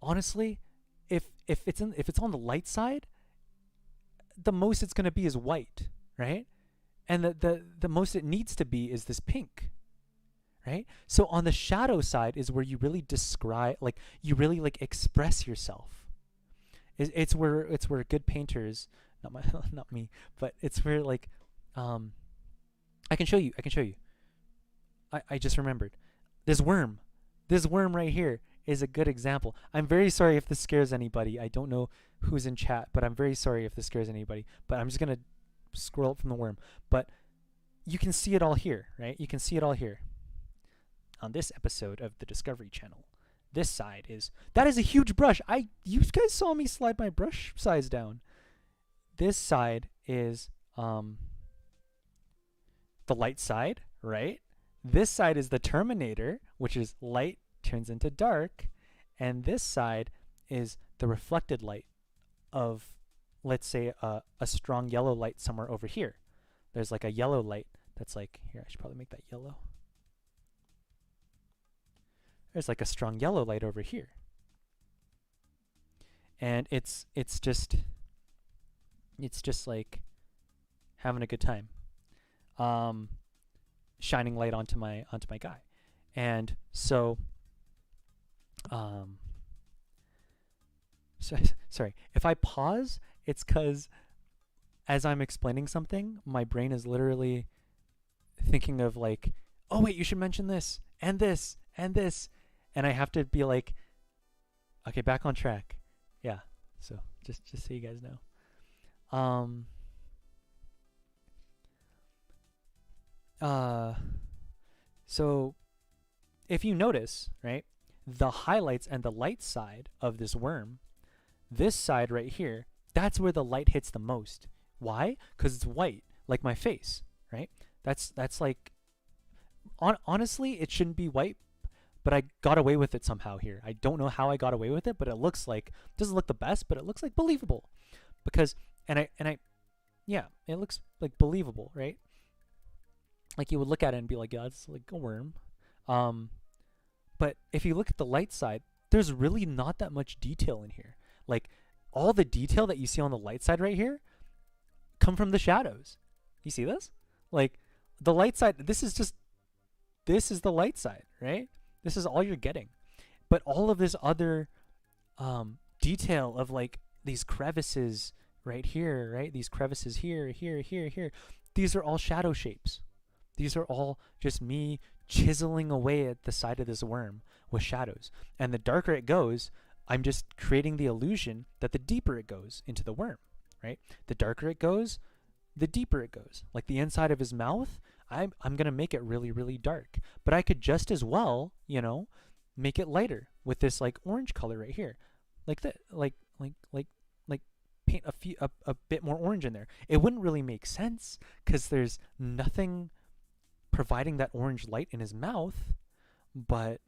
honestly, if it's on the light side, the most it's going to be is white, right? And the most it needs to be is this pink, right? So on the shadow side is where you really describe, like you really like express yourself. It's where good painters, not me, but it's where like I can show you. I just remembered. This worm right here is a good example. I'm very sorry if this scares anybody. I don't know who's in chat, but I'm very sorry if this scares anybody. But I'm just going to scroll up from the worm. But you can see it all here, right? You can see it all here on this episode of the Discovery Channel. This side that is a huge brush. You guys saw me slide my brush size down. This side is the light side, right? This side is the Terminator, which is light turns into dark, and this side is the reflected light of, let's say, a strong yellow light somewhere over here. There's like a yellow light that's like, here, I should probably make that yellow. There's like a strong yellow light over here. And it's just like having a good time. Shining light onto my guy. And so sorry, if I pause, it's because as I'm explaining something, my brain is literally thinking of like, oh wait, you should mention this and this and this, and I have to be like, okay, back on track. Yeah. So just so you guys know. Um. Uh. So if you notice, right, the highlights and the light side of this worm, this side right here, that's where the light hits the most. Why? Because it's white, like my face, right? That's like, honestly, it shouldn't be white, but I got away with it somehow here. I don't know how I got away with it, but it looks like, doesn't look the best, but it looks like believable, because and I yeah, it looks like believable, right? Like you would look at it and be like, yeah, it's like a worm. Um, but if you look at the light side, there's really not that much detail in here. Like all the detail that you see on the light side right here come from the shadows. You see this? Like the light side, this is the light side, right? This is all you're getting. But all of this other detail of like these crevices right here, right? These crevices here, here, here, here. These are all shadow shapes. These are all just me chiseling away at the side of this worm with shadows. And the darker it goes, I'm just creating the illusion that the deeper it goes into the worm, right? The darker it goes, the deeper it goes. Like the inside of his mouth, I'm going to make it really, really dark. But I could just as well, you know, make it lighter with this like orange color right here. Like that, like paint a bit more orange in there. It wouldn't really make sense because there's nothing providing that orange light in his mouth, but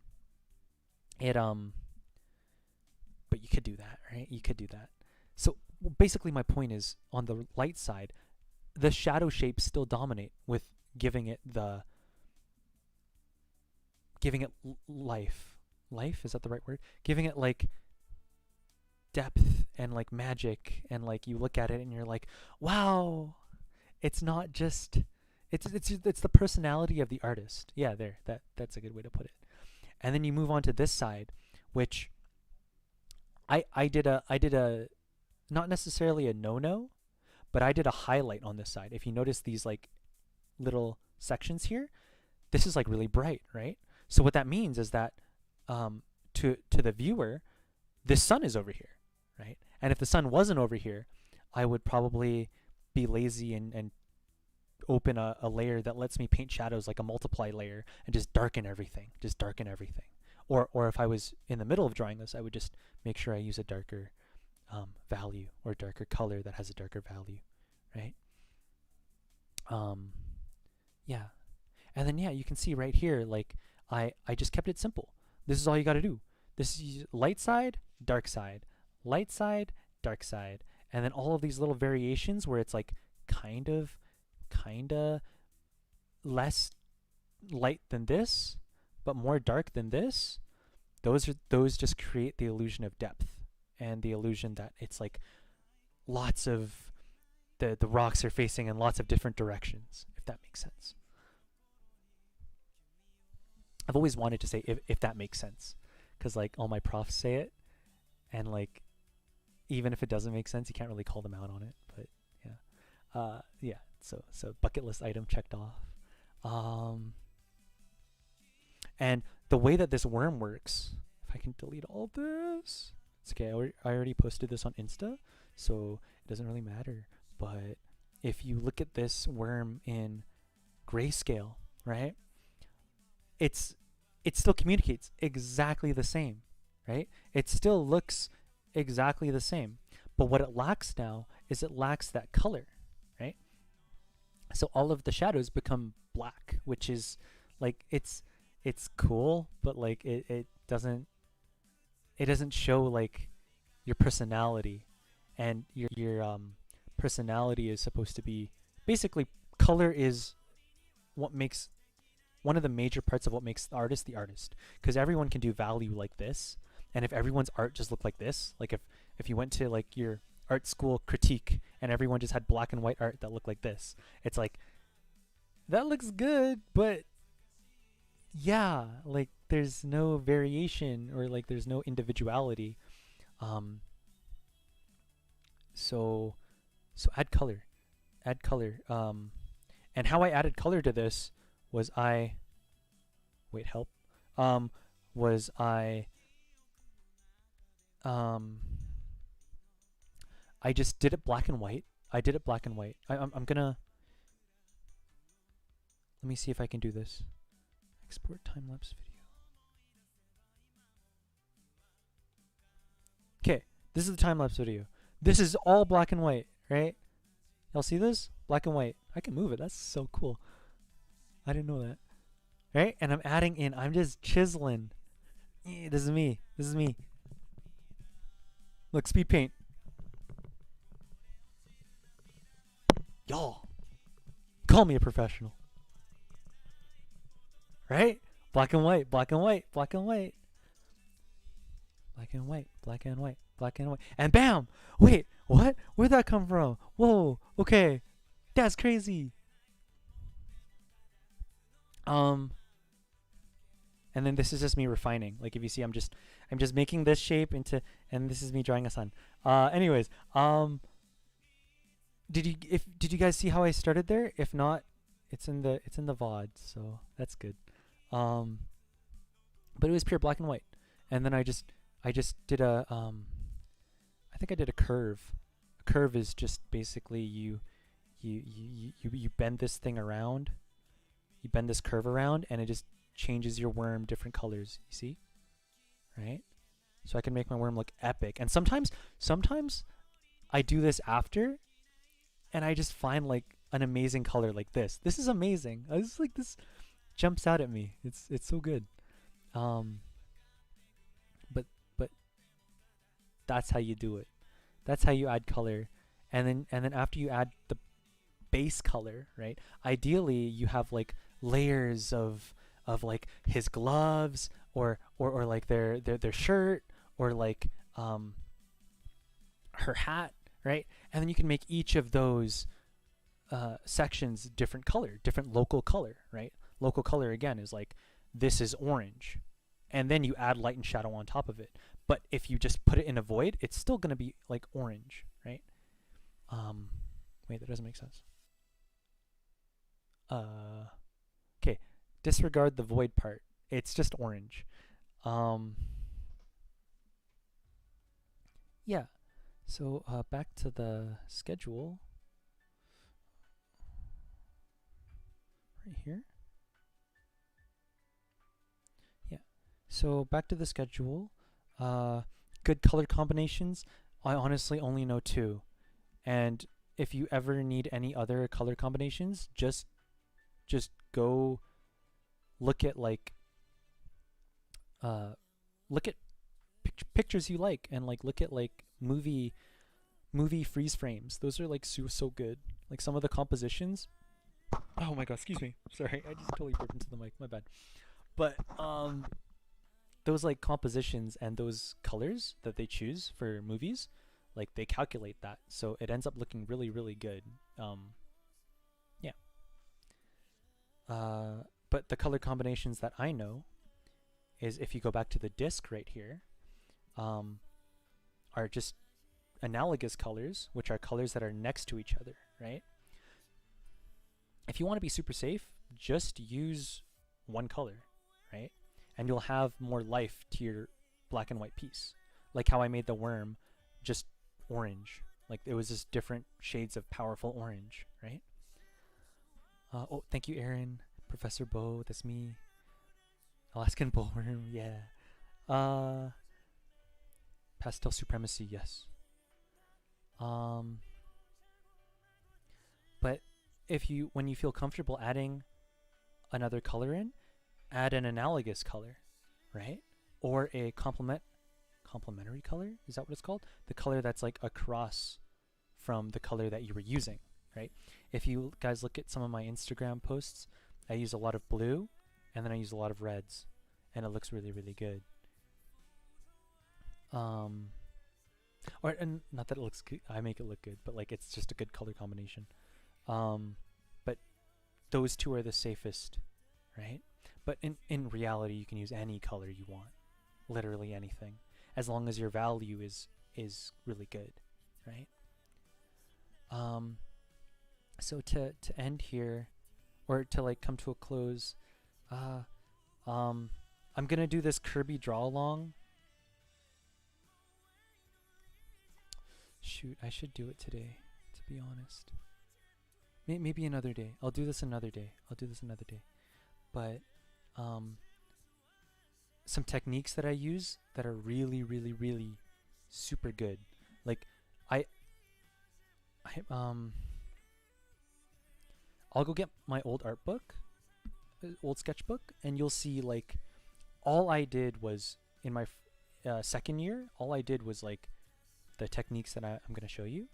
it but you could do that, right? You could do that. So basically my point is, on the light side, the shadow shapes still dominate with giving it life. Life, is that the right word? Giving it like depth and like magic, and like you look at it and you're like, wow, it's not just it's the personality of the artist. Yeah, that's a good way to put it. And then you move on to this side, which I did a not necessarily a no, but I did a highlight on this side. If you notice these like little sections here, this is like really bright, right? So what that means is that to the viewer, the sun is over here, right? And if the sun wasn't over here, I would probably be lazy and open a layer that lets me paint shadows, like a multiply layer, and just darken everything. Or if I was in the middle of drawing this, I would just make sure I use a darker value or darker color that has a darker value, right? Yeah. And then, yeah, you can see right here, like I just kept it simple. This is all you got to do. This is light side, dark side, light side, dark side. And then all of these little variations where it's like kind of less light than this, but more dark than this. Those just create the illusion of depth and the illusion that it's like lots of the rocks are facing in lots of different directions, if that makes sense. I've always wanted to say if that makes sense, because like all my profs say it, and like even if it doesn't make sense, you can't really call them out on it. But yeah, yeah. So bucket list item checked off. And the way that this worm works, if I can delete all this, it's okay. I already posted this on Insta, so it doesn't really matter. But if you look at this worm in grayscale, right? It still communicates exactly the same, right? It still looks exactly the same. But what it lacks now is it lacks that color, right? So all of the shadows become black, which is like it's cool, but like it doesn't show like your personality, and your personality is supposed to be basically color is what makes one of the major parts of what makes the artist, because everyone can do value like this, and if everyone's art just looked like this, like if you went to like your art school critique and everyone just had black and white art that looked like this, it's like that looks good, but yeah, like there's no variation, or like there's no individuality. So add color. add color. And how I added color to this was wait, help. Um, was um, I just did it black and white. I did it black and white. I'm gonna, let me see if I can do this. Export time lapse video. Okay, this is the time lapse video. This is all black and white, right? Y'all see this? Black and white. I can move it. That's so cool. I didn't know that. Right? And I'm adding in. I'm just chiseling. This is me. This is me. Look, speed paint. Y'all, call me a professional. Right? Black and white. Black and white. Black and white. Black and white. Black and white. Black and white. And bam! Wait, what? Where'd that come from? Whoa, okay. That's crazy. And then this is just me refining. Like if you see, I'm just making this shape into, and this is me drawing a sun. Anyways, did you guys see how I started there? If not, it's in the VOD, so that's good. But it was pure black and white, and then I just did a I think I did a curve. A curve is just basically you bend this thing around. You bend this curve around, and it just changes your worm different colors. You see, right? So I can make my worm look epic. And sometimes I do this after, and I just find like an amazing color like this. This is amazing. I just like this jumps out at me. It's so good. But that's how you do it. That's how you add color. And then after you add the base color, right? Ideally you have like layers of like his gloves or like their shirt or like her hat, right? And then you can make each of those sections different color, different local color, right? Local color again is like this is orange, and then you add light and shadow on top of it. But if you just put it in a void, it's still gonna be like orange, right? Wait, that doesn't make sense. Okay, disregard the void part. It's just orange. Yeah. So back to the schedule. Right here. Yeah. So back to the schedule. Good color combinations. I honestly only know 2. And if you ever need any other color combinations, just go look at like look at pictures you like, and like look at like movie freeze frames. Those are like so good. Like some of the compositions. Oh my god, excuse me. Sorry, I just totally burped into the mic. My bad. But those like compositions and those colors that they choose for movies, like they calculate that, so it ends up looking really good. Yeah. But the color combinations that I know is, if you go back to the disc right here, are just analogous colors, which are colors that are next to each other, right? If you want to be super safe, just use one color, right? And you'll have more life to your black and white piece. Like how I made the worm just orange. Like it was just different shades of powerful orange, right? Oh, thank you, Aaron. Professor Bo, that's me. Alaskan bullworm, yeah. Pastel supremacy, yes. But when you feel comfortable adding another color in, add an analogous color, right? Or a complementary color, is that what it's called? The color that's like across from the color that you were using, right? If you guys look at some of my Instagram posts, I use a lot of blue, and then I use a lot of reds, and it looks really good. And not that it looks good, I make it look good, but like it's just a good color combination. But those two are the safest, right? But in reality, you can use any color you want, literally anything, as long as your value is really good, right? So to end here, or to like come to a close, uh, um, I'm gonna do this Kirby draw along. Shoot, I should do it today, to be honest. Maybe another day. I'll do this another day. But um, some techniques that I use that are really, really, really super good. Like I, I I'll go get my old art book, old sketchbook, and you'll see like all I did was in my second year. All I did was like the techniques that I'm gonna show you,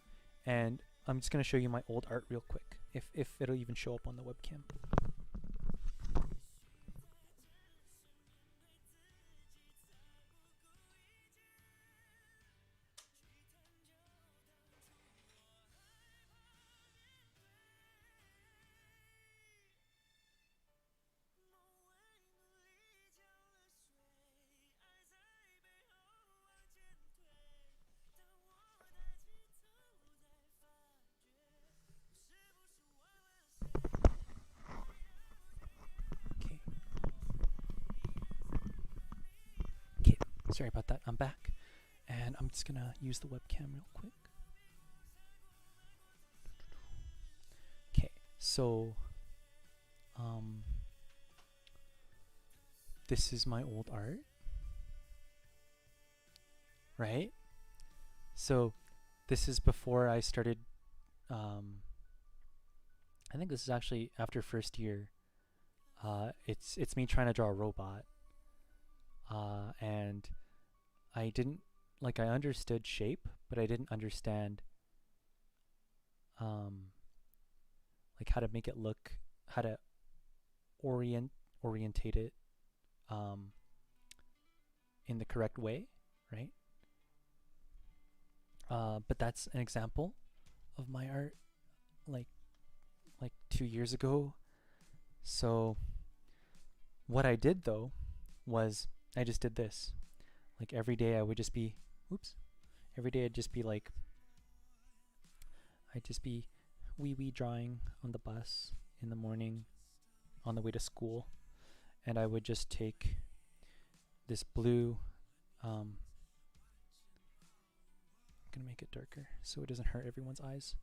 and I'm just gonna show you my old art real quick, if it'll even show up on the webcam. Okay. Okay. Sorry about that. I'm back, and I'm just gonna use the webcam real quick. Okay. So, this is my old art, right? So, this is before I started. I think this is actually after first year. It's me trying to draw a robot, and I didn't like I understood shape, but I didn't understand like how to make it look, how to orientate it in the correct way, right? But that's an example of my art, like 2 years ago. So what I did though was I just did this. Like every day I would just be, every day I'd just be like, I'd just be wee drawing on the bus in the morning on the way to school, and I would just take this blue. I'm gonna make it darker so it doesn't hurt everyone's eyes.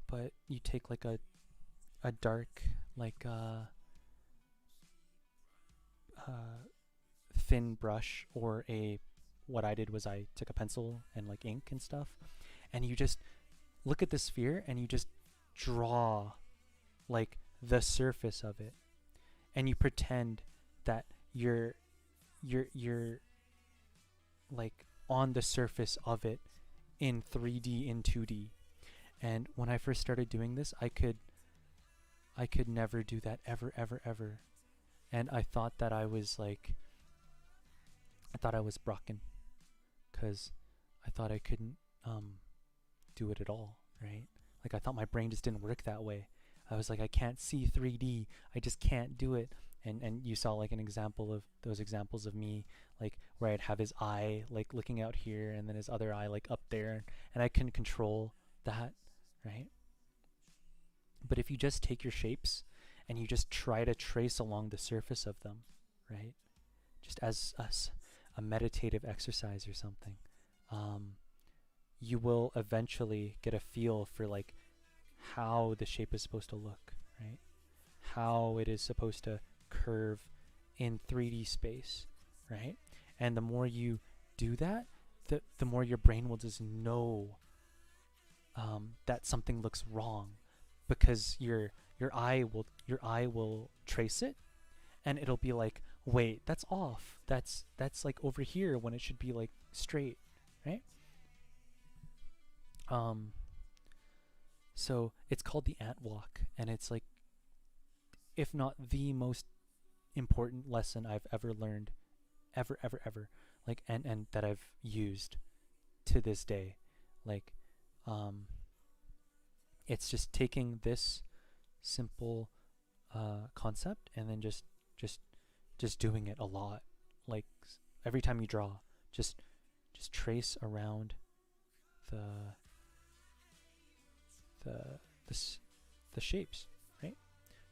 But you take like a dark, like thin brush, or what I did was I took a pencil and like ink and stuff, and you just look at the sphere and you just draw like the surface of it, and you pretend that you're like on the surface of it in 3D, in 2D. And when I first started doing this, I could never do that ever. And I thought that I was broken, because I thought I couldn't do it at all, right? Like I thought my brain just didn't work that way. I was like, I can't see 3D. I just can't do it. And you saw like an example of those examples of me, like where I'd have his eye like looking out here and then his other eye like up there, and I couldn't control that, right? But if you just take your shapes and you just try to trace along the surface of them, right? Just as a meditative exercise or something, you will eventually get a feel for like how the shape is supposed to look, right? How it is supposed to curve in 3D space, right? And the more you do that, the more your brain will just know that something looks wrong, because your eye will trace it, and it'll be like, wait, that's off. That's like over here when it should be like straight, right? So it's called the ant walk, and it's like, if not the most important lesson I've ever learned, ever, like, and that I've used to this day. Like, it's just taking this simple concept and then just doing it a lot. Like every time you draw, just trace around the the shapes, right?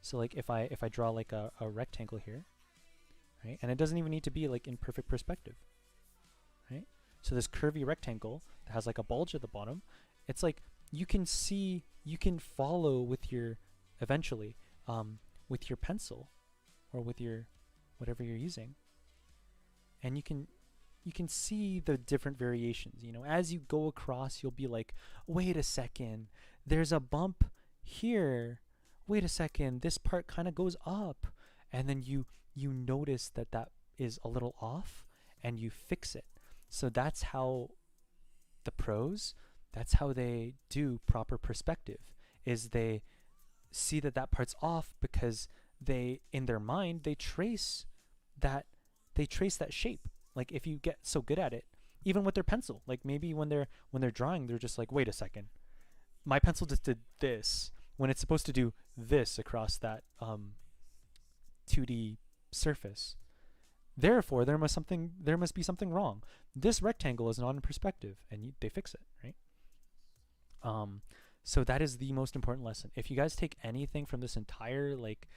So like if I draw like a rectangle here, right? And it doesn't even need to be like in perfect perspective, right? So this curvy rectangle that has like a bulge at the bottom, it's like you can see, you can follow with your, eventually, with your pencil or with your, whatever you're using, and you can see the different variations. You know, as you go across, you'll be like, wait a second, there's a bump here. Wait a second, this part kind of goes up, and then you notice that that is a little off, and you fix it. So that's how the pros, that's how they do proper perspective, is they see that that part's off because they, in their mind, they trace that shape. Like if you get so good at it, even with their pencil, like maybe when they're drawing, they're just like, wait a second, my pencil just did this when it's supposed to do this across that 2D surface. Therefore, there must be something wrong. This rectangle is not in perspective, and they fix it, right? So that is the most important lesson. If you guys take anything from this entire like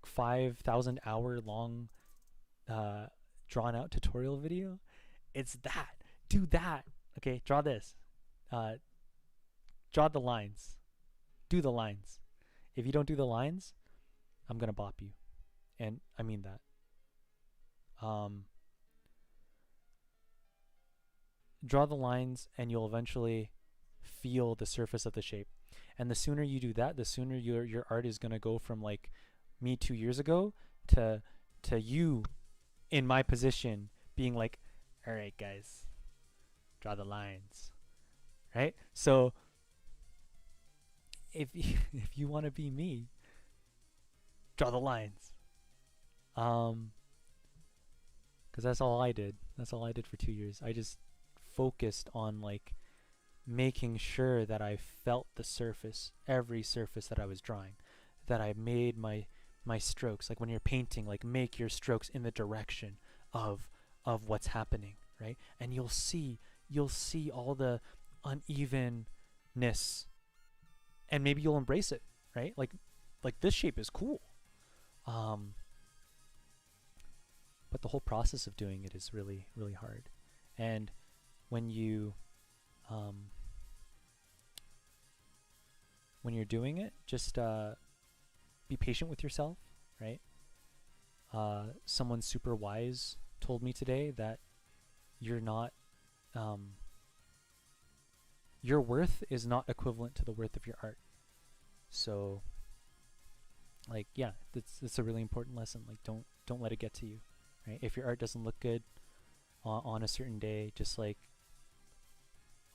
5,000 hour long drawn out tutorial video, it's that. Do that. Okay, draw this. Draw the lines. Do the lines. If you don't do the lines, I'm gonna bop you, and I mean that. Draw the lines, and you'll eventually feel the surface of the shape. And the sooner you do that, the sooner your art is gonna go from like me 2 years ago to you in my position being like, all right guys, draw the lines, right? So if if you want to be me, draw the lines, because that's all I did. That's all I did for 2 years. I just focused on like making sure that I felt the surface, every surface that I was drawing, that I made my strokes. Like when you're painting, like make your strokes in the direction of what's happening, right? And you'll see all the unevenness, and maybe you'll embrace it, right? Like this shape is cool, but the whole process of doing it is really, really hard. And when you're doing it, just be patient with yourself, right? Someone super wise told me today that you're not, your worth is not equivalent to the worth of your art. So, like, yeah, that's a really important lesson. Like, don't let it get to you, right? If your art doesn't look good on a certain day, just like,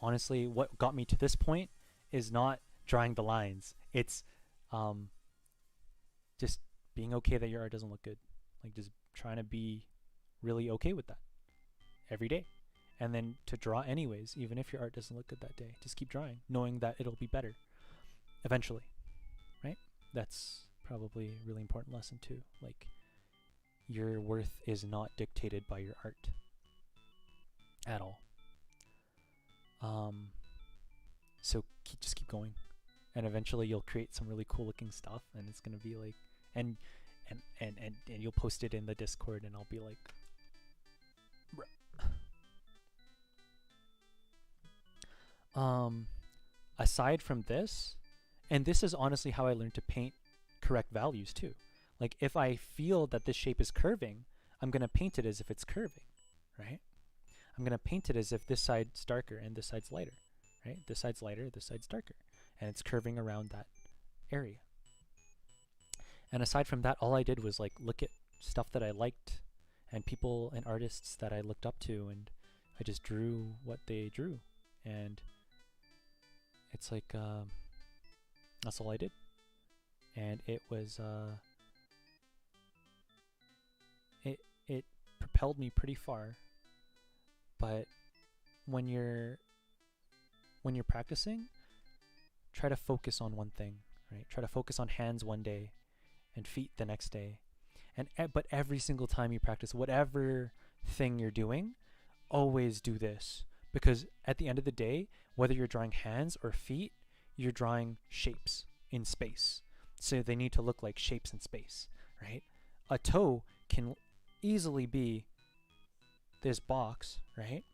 honestly, what got me to this point is not drawing the lines. It's just being okay that your art doesn't look good. Like just trying to be really okay with that every day. And then to draw anyways, even if your art doesn't look good that day. Just keep drawing, knowing that it'll be better eventually, right? That's probably a really important lesson too. Like your worth is not dictated by your art at all. So just keep going, and eventually you'll create some really cool looking stuff, and it's gonna be like, and you'll post it in the Discord, and I'll be like, bruh. Aside from this, and this is honestly how I learned to paint correct values too. Like if I feel that this shape is curving, I'm gonna paint it as if it's curving, right? I'm gonna paint it as if this side's darker and this side's lighter, right? This side's lighter, this side's darker, and it's curving around that area. And aside from that, all I did was like look at stuff that I liked and people and artists that I looked up to, and I just drew what they drew, and it's like that's all I did. And it was it propelled me pretty far. But when you're practicing, try to focus on one thing, right? Try to focus on hands one day and feet the next day. And but every single time you practice whatever thing you're doing, always do this, because at the end of the day, whether you're drawing hands or feet, you're drawing shapes in space. So they need to look like shapes in space, right? A toe can easily be this box, right?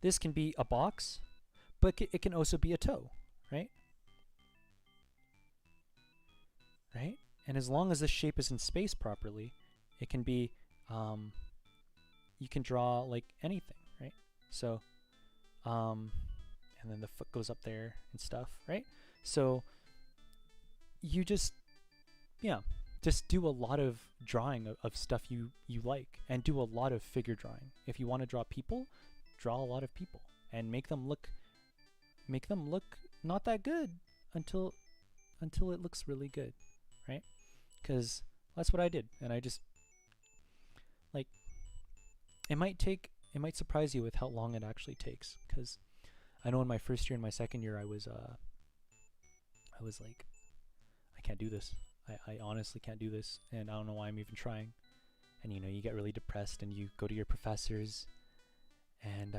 This can be a box, but it can also be a toe, right? Right? And as long as the shape is in space properly, it can be, you can draw like anything, right? So, and then the foot goes up there and stuff, right? So you just, yeah, just do a lot of drawing of stuff you like, and do a lot of figure drawing. If you want to draw people, draw a lot of people and make them look not that good until it looks really good, right? Because that's what I did, and I just like, it might surprise you with how long it actually takes. Because I know in my first year and my second year I was like, I can't do this. I honestly can't do this, and I don't know why I'm even trying. And you get really depressed, and you go to your professors, and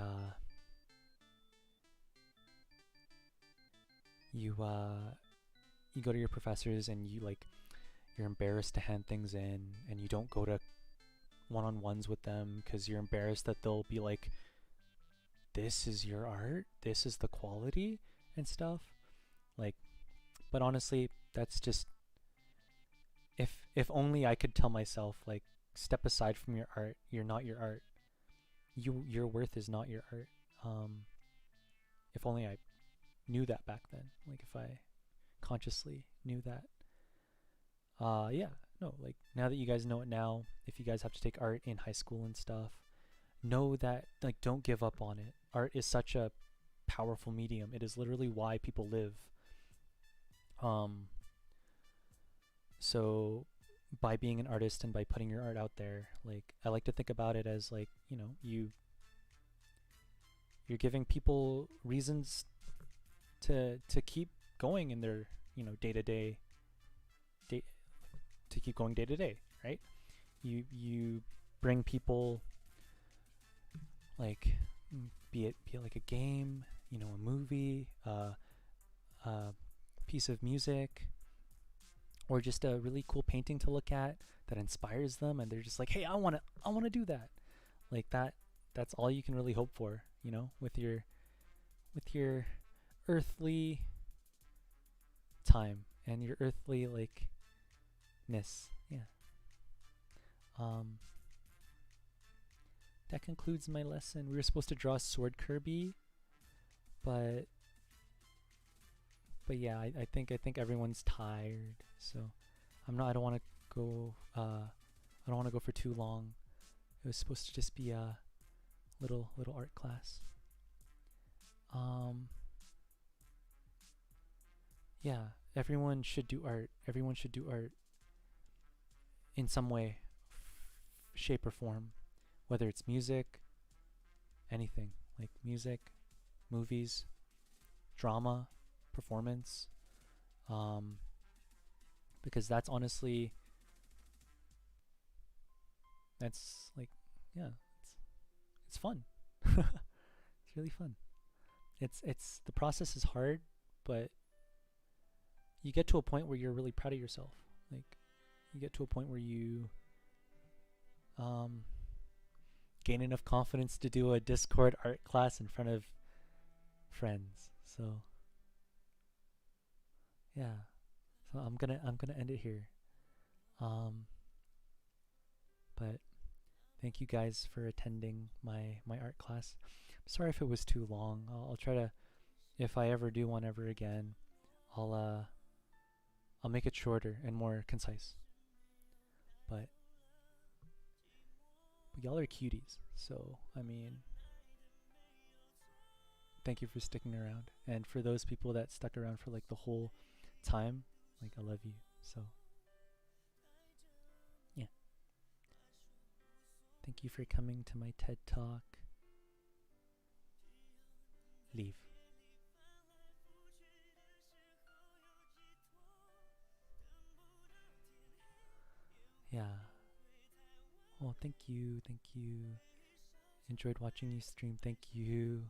you go to your professors, and you're embarrassed to hand things in, and you don't go to one-on-ones with them because you're embarrassed that they'll be like, this is your art, this is the quality and stuff. Like, but honestly, that's just, if only I could tell myself, like, step aside from your art. You're not your art. Your worth is not your art. If only I knew that back then. Like, if I consciously knew that. Yeah, no, like, now that you guys know it now, if you guys have to take art in high school and stuff, know that, like, don't give up on it. Art is such a powerful medium. It is literally why people live. So by being an artist and by putting your art out there, like, I like to think about it as, like, you're giving people reasons to keep going in their, day-to-day, to keep going day to day, right? You bring people, like, be it like a game, a movie, a piece of music, or just a really cool painting to look at that inspires them, and they're just like, hey, I want to do that. Like, that's all you can really hope for, with your earthly time and your earthly, like, ness. Yeah. That concludes my lesson. We were supposed to draw Sword Kirby, but yeah, I think everyone's tired, so I don't want to go for too long. It was supposed to just be a little art class. Yeah, everyone should do art. Everyone should do art in some way, shape or form, whether it's music, anything, like music, movies, drama, performance, because that's honestly, that's like, yeah, it's fun. It's really fun. It's the process is hard, but you get to a point where you're really proud of yourself. Like, you get to a point where you gain enough confidence to do a Discord art class in front of friends. So yeah, so I'm gonna end it here. But thank you guys for attending my art class. Sorry if it was too long. I'll try to, if I ever do one ever again, I'll make it shorter and more concise. But y'all are cuties, so I mean, thank you for sticking around. And for those people that stuck around for like the whole time, like, I love you. So yeah, thank you for coming to my TED Talk. Leave. Yeah. Oh, thank you. Enjoyed watching you stream. Thank you.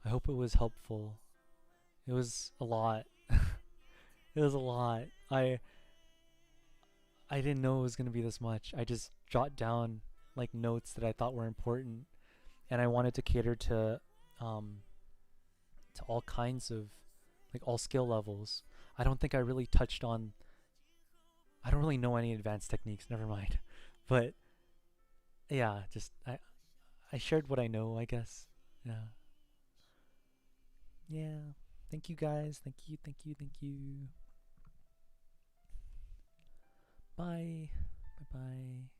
I hope it was helpful. It was a lot. It was a lot. I didn't know it was gonna be this much. I just jot down like notes that I thought were important, and I wanted to cater um to all kinds of like all skill levels. I don't think I really touched on. I don't really know any advanced techniques. Never mind. But yeah, just I shared what I know, I guess. Yeah. Yeah. Thank you guys. Thank you. Thank you. Thank you. Bye. Bye bye.